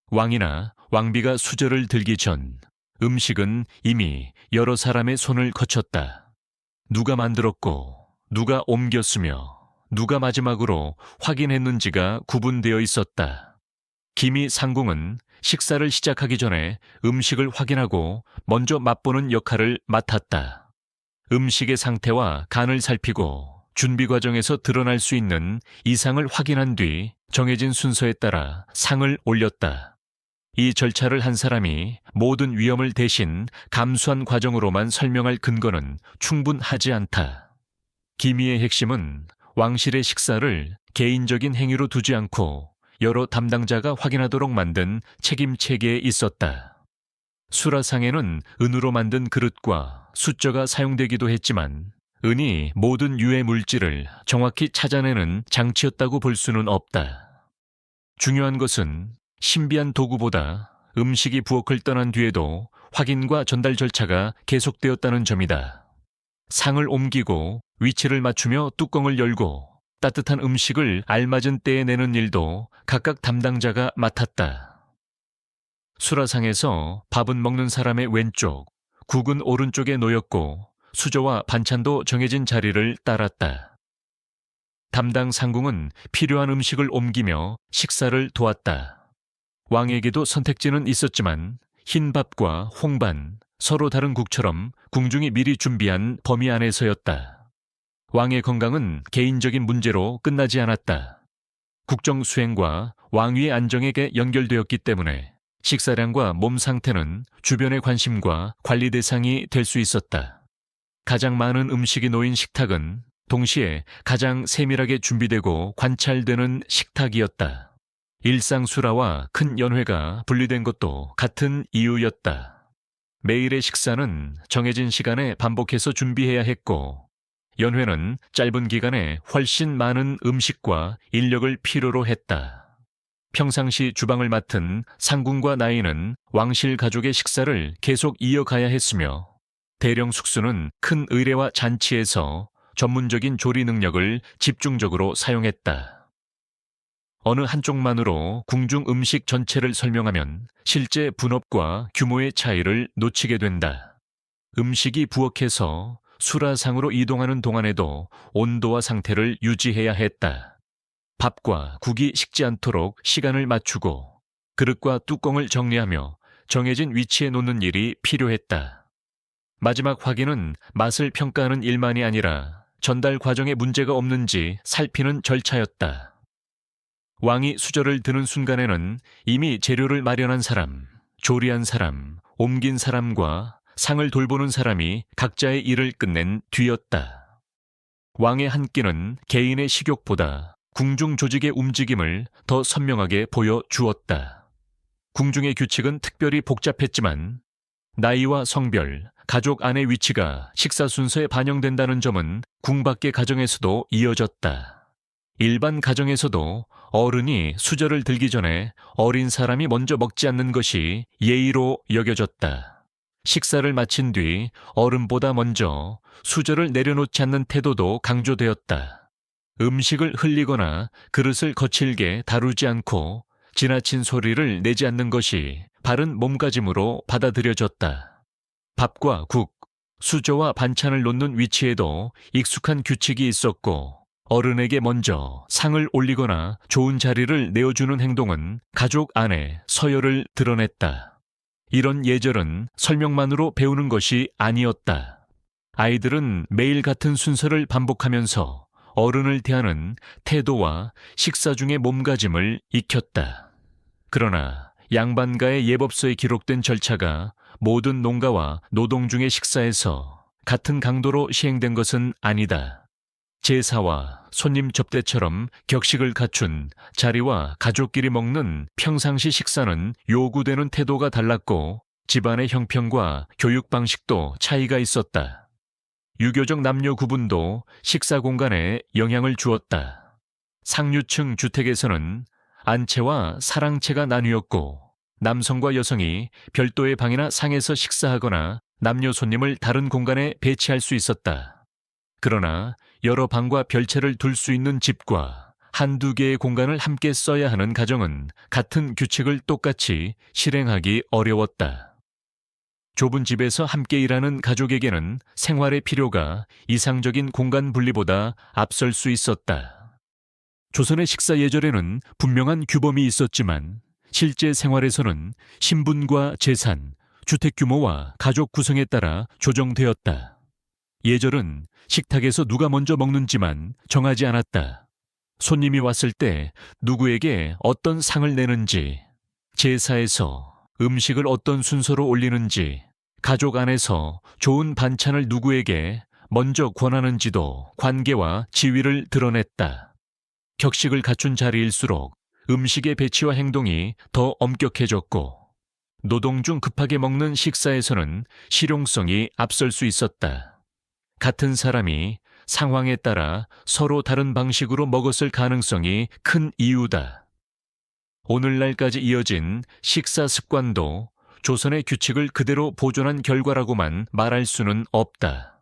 왕이나 왕비가 수저를 들기 전 음식은 이미 여러 사람의 손을 거쳤다. 누가 만들었고 누가 옮겼으며 누가 마지막으로 확인했는지가 구분되어 있었다. 기미 상궁은 식사를 시작하기 전에 음식을 확인하고 먼저 맛보는 역할을 맡았다. 음식의 상태와 간을 살피고 준비 과정에서 드러날 수 있는 이상을 확인한 뒤 정해진 순서에 따라 상을 올렸다. 이 절차를 한 사람이 모든 위험을 대신 감수한 과정으로만 설명할 근거는 충분하지 않다. 기미의 핵심은 왕실의 식사를 개인적인 행위로 두지 않고 여러 담당자가 확인하도록 만든 책임 체계에 있었다. 수라상에는 은으로 만든 그릇과 숫저가 사용되기도 했지만 은이 모든 유해 물질을 정확히 찾아내는 장치였다고 볼 수는 없다. 중요한 것은 신비한 도구보다 음식이 부엌을 떠난 뒤에도 확인과 전달 절차가 계속되었다는 점이다. 상을 옮기고 위치를 맞추며 뚜껑을 열고 따뜻한 음식을 알맞은 때에 내는 일도 각각 담당자가 맡았다. 수라상에서 밥은 먹는 사람의 왼쪽, 국은 오른쪽에 놓였고 수저와 반찬도 정해진 자리를 따랐다. 담당 상궁은 필요한 음식을 옮기며 식사를 도왔다. 왕에게도 선택지는 있었지만 흰밥과 홍반, 서로 다른 국처럼 궁중이 미리 준비한 범위 안에서였다. 왕의 건강은 개인적인 문제로 끝나지 않았다. 국정 수행과 왕위의 안정에게 연결되었기 때문에 식사량과 몸 상태는 주변의 관심과 관리 대상이 될 수 있었다. 가장 많은 음식이 놓인 식탁은 동시에 가장 세밀하게 준비되고 관찰되는 식탁이었다. 일상수라와 큰 연회가 분리된 것도 같은 이유였다. 매일의 식사는 정해진 시간에 반복해서 준비해야 했고, 연회는 짧은 기간에 훨씬 많은 음식과 인력을 필요로 했다. 평상시 주방을 맡은 상궁과 나인은 왕실 가족의 식사를 계속 이어가야 했으며, 대령 숙수는 큰 의례와 잔치에서 전문적인 조리 능력을 집중적으로 사용했다. 어느 한쪽만으로 궁중 음식 전체를 설명하면 실제 분업과 규모의 차이를 놓치게 된다. 음식이 부엌에서 수라상으로 이동하는 동안에도 온도와 상태를 유지해야 했다. 밥과 국이 식지 않도록 시간을 맞추고 그릇과 뚜껑을 정리하며 정해진 위치에 놓는 일이 필요했다. 마지막 확인은 맛을 평가하는 일만이 아니라 전달 과정에 문제가 없는지 살피는 절차였다. 왕이 수저를 드는 순간에는 이미 재료를 마련한 사람, 조리한 사람, 옮긴 사람과 상을 돌보는 사람이 각자의 일을 끝낸 뒤였다. 왕의 한 끼는 개인의 식욕보다 궁중 조직의 움직임을 더 선명하게 보여주었다. 궁중의 규칙은 특별히 복잡했지만 나이와 성별, 가족 안의 위치가 식사 순서에 반영된다는 점은 궁 밖의 가정에서도 이어졌다. 일반 가정에서도 어른이 수저를 들기 전에 어린 사람이 먼저 먹지 않는 것이 예의로 여겨졌다. 식사를 마친 뒤 어른보다 먼저 수저를 내려놓지 않는 태도도 강조되었다. 음식을 흘리거나 그릇을 거칠게 다루지 않고 지나친 소리를 내지 않는 것이 바른 몸가짐으로 받아들여졌다. 밥과 국, 수저와 반찬을 놓는 위치에도 익숙한 규칙이 있었고 어른에게 먼저 상을 올리거나 좋은 자리를 내어주는 행동은 가족 안에 서열을 드러냈다. 이런 예절은 설명만으로 배우는 것이 아니었다. 아이들은 매일 같은 순서를 반복하면서 어른을 대하는 태도와 식사 중의 몸가짐을 익혔다. 그러나 양반가의 예법서에 기록된 절차가 모든 농가와 노동 중의 식사에서 같은 강도로 시행된 것은 아니다. 제사와 손님 접대처럼 격식을 갖춘 자리와 가족끼리 먹는 평상시 식사는 요구되는 태도가 달랐고 집안의 형편과 교육 방식도 차이가 있었다. 유교적 남녀 구분도 식사 공간에 영향을 주었다. 상류층 주택에서는 안채와 사랑채가 나뉘었고 남성과 여성이 별도의 방이나 상에서 식사하거나 남녀 손님을 다른 공간에 배치할 수 있었다. 그러나 여러 방과 별채를 둘 수 있는 집과 한두 개의 공간을 함께 써야 하는 가정은 같은 규칙을 똑같이 실행하기 어려웠다. 좁은 집에서 함께 일하는 가족에게는 생활의 필요가 이상적인 공간 분리보다 앞설 수 있었다. 조선의 식사 예절에는 분명한 규범이 있었지만 실제 생활에서는 신분과 재산, 주택 규모와 가족 구성에 따라 조정되었다. 예절은 식탁에서 누가 먼저 먹는지만 정하지 않았다. 손님이 왔을 때 누구에게 어떤 상을 내는지, 제사에서 음식을 어떤 순서로 올리는지, 가족 안에서 좋은 반찬을 누구에게 먼저 권하는지도 관계와 지위를 드러냈다. 격식을 갖춘 자리일수록 음식의 배치와 행동이 더 엄격해졌고, 노동 중 급하게 먹는 식사에서는 실용성이 앞설 수 있었다. 같은 사람이 상황에 따라 서로 다른 방식으로 먹었을 가능성이 큰 이유다. 오늘날까지 이어진 식사 습관도 조선의 규칙을 그대로 보존한 결과라고만 말할 수는 없다.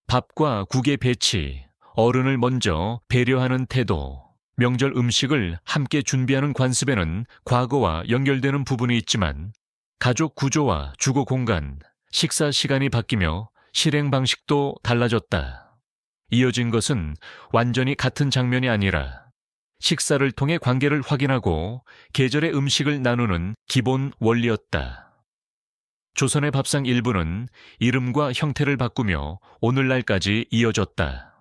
밥과 국의 배치, 어른을 먼저 배려하는 태도, 명절 음식을 함께 준비하는 관습에는 과거와 연결되는 부분이 있지만 가족 구조와 주거 공간, 식사 시간이 바뀌며 실행 방식도 달라졌다. 이어진 것은 완전히 같은 장면이 아니라 식사를 통해 관계를 확인하고 계절의 음식을 나누는 기본 원리였다. 조선의 밥상 일부는 이름과 형태를 바꾸며 오늘날까지 이어졌다.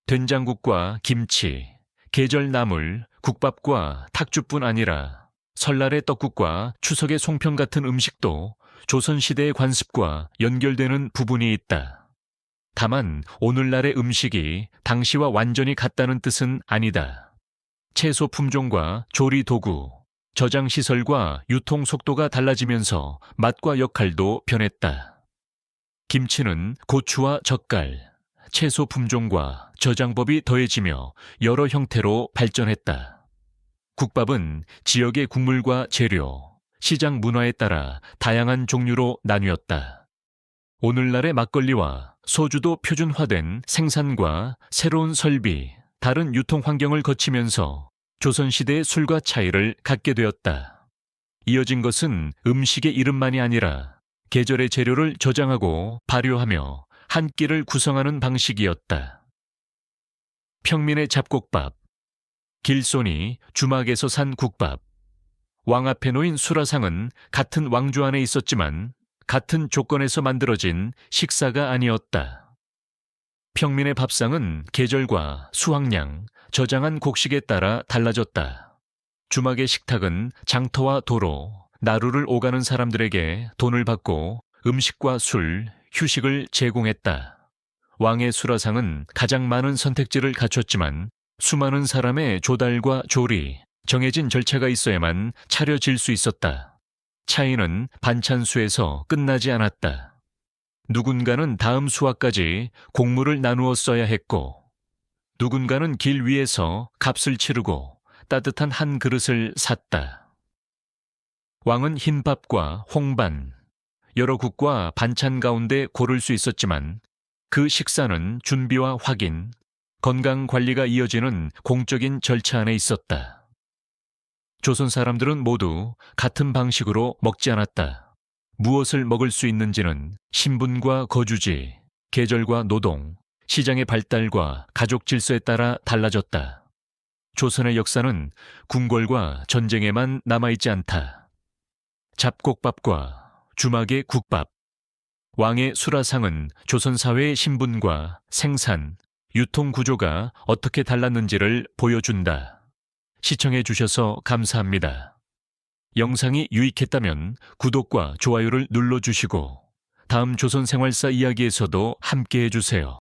된장국과 김치, 계절 나물, 국밥과 탁주뿐 아니라 설날의 떡국과 추석의 송편 같은 음식도 조선시대의 관습과 연결되는 부분이 있다. 다만 오늘날의 음식이 당시와 완전히 같다는 뜻은 아니다. 채소 품종과 조리 도구, 저장 시설과 유통 속도가 달라지면서 맛과 역할도 변했다. 김치는 고추와 젓갈, 채소 품종과 저장법이 더해지며 여러 형태로 발전했다. 국밥은 지역의 국물과 재료, 시장 문화에 따라 다양한 종류로 나뉘었다. 오늘날의 막걸리와 소주도 표준화된 생산과 새로운 설비, 다른 유통 환경을 거치면서 조선시대의 술과 차이를 갖게 되었다. 이어진 것은 음식의 이름만이 아니라 계절의 재료를 저장하고 발효하며 한 끼를 구성하는 방식이었다. 평민의 잡곡밥, 길손이 주막에서 산 국밥, 왕 앞에 놓인 수라상은 같은 왕조 안에 있었지만 같은 조건에서 만들어진 식사가 아니었다. 평민의 밥상은 계절과 수확량, 저장한 곡식에 따라 달라졌다. 주막의 식탁은 장터와 도로, 나루를 오가는 사람들에게 돈을 받고 음식과 술, 휴식을 제공했다. 왕의 수라상은 가장 많은 선택지를 갖췄지만 수많은 사람의 조달과 조리, 정해진 절차가 있어야만 차려질 수 있었다. 차이는 반찬수에서 끝나지 않았다. 누군가는 다음 수확까지 곡물을 나누어 써야 했고, 누군가는 길 위에서 값을 치르고 따뜻한 한 그릇을 샀다. 왕은 흰밥과 홍반, 여러 국과 반찬 가운데 고를 수 있었지만 그 식사는 준비와 확인, 건강 관리가 이어지는 공적인 절차 안에 있었다. 조선 사람들은 모두 같은 방식으로 먹지 않았다. 무엇을 먹을 수 있는지는 신분과 거주지, 계절과 노동, 시장의 발달과 가족 질서에 따라 달라졌다. 조선의 역사는 궁궐과 전쟁에만 남아있지 않다. 잡곡밥과 주막의 국밥, 왕의 수라상은 조선 사회의 신분과 생산, 유통 구조가 어떻게 달랐는지를 보여준다. 시청해 주셔서 감사합니다. 영상이 유익했다면 구독과 좋아요를 눌러주시고 다음 조선 생활사 이야기에서도 함께해 주세요.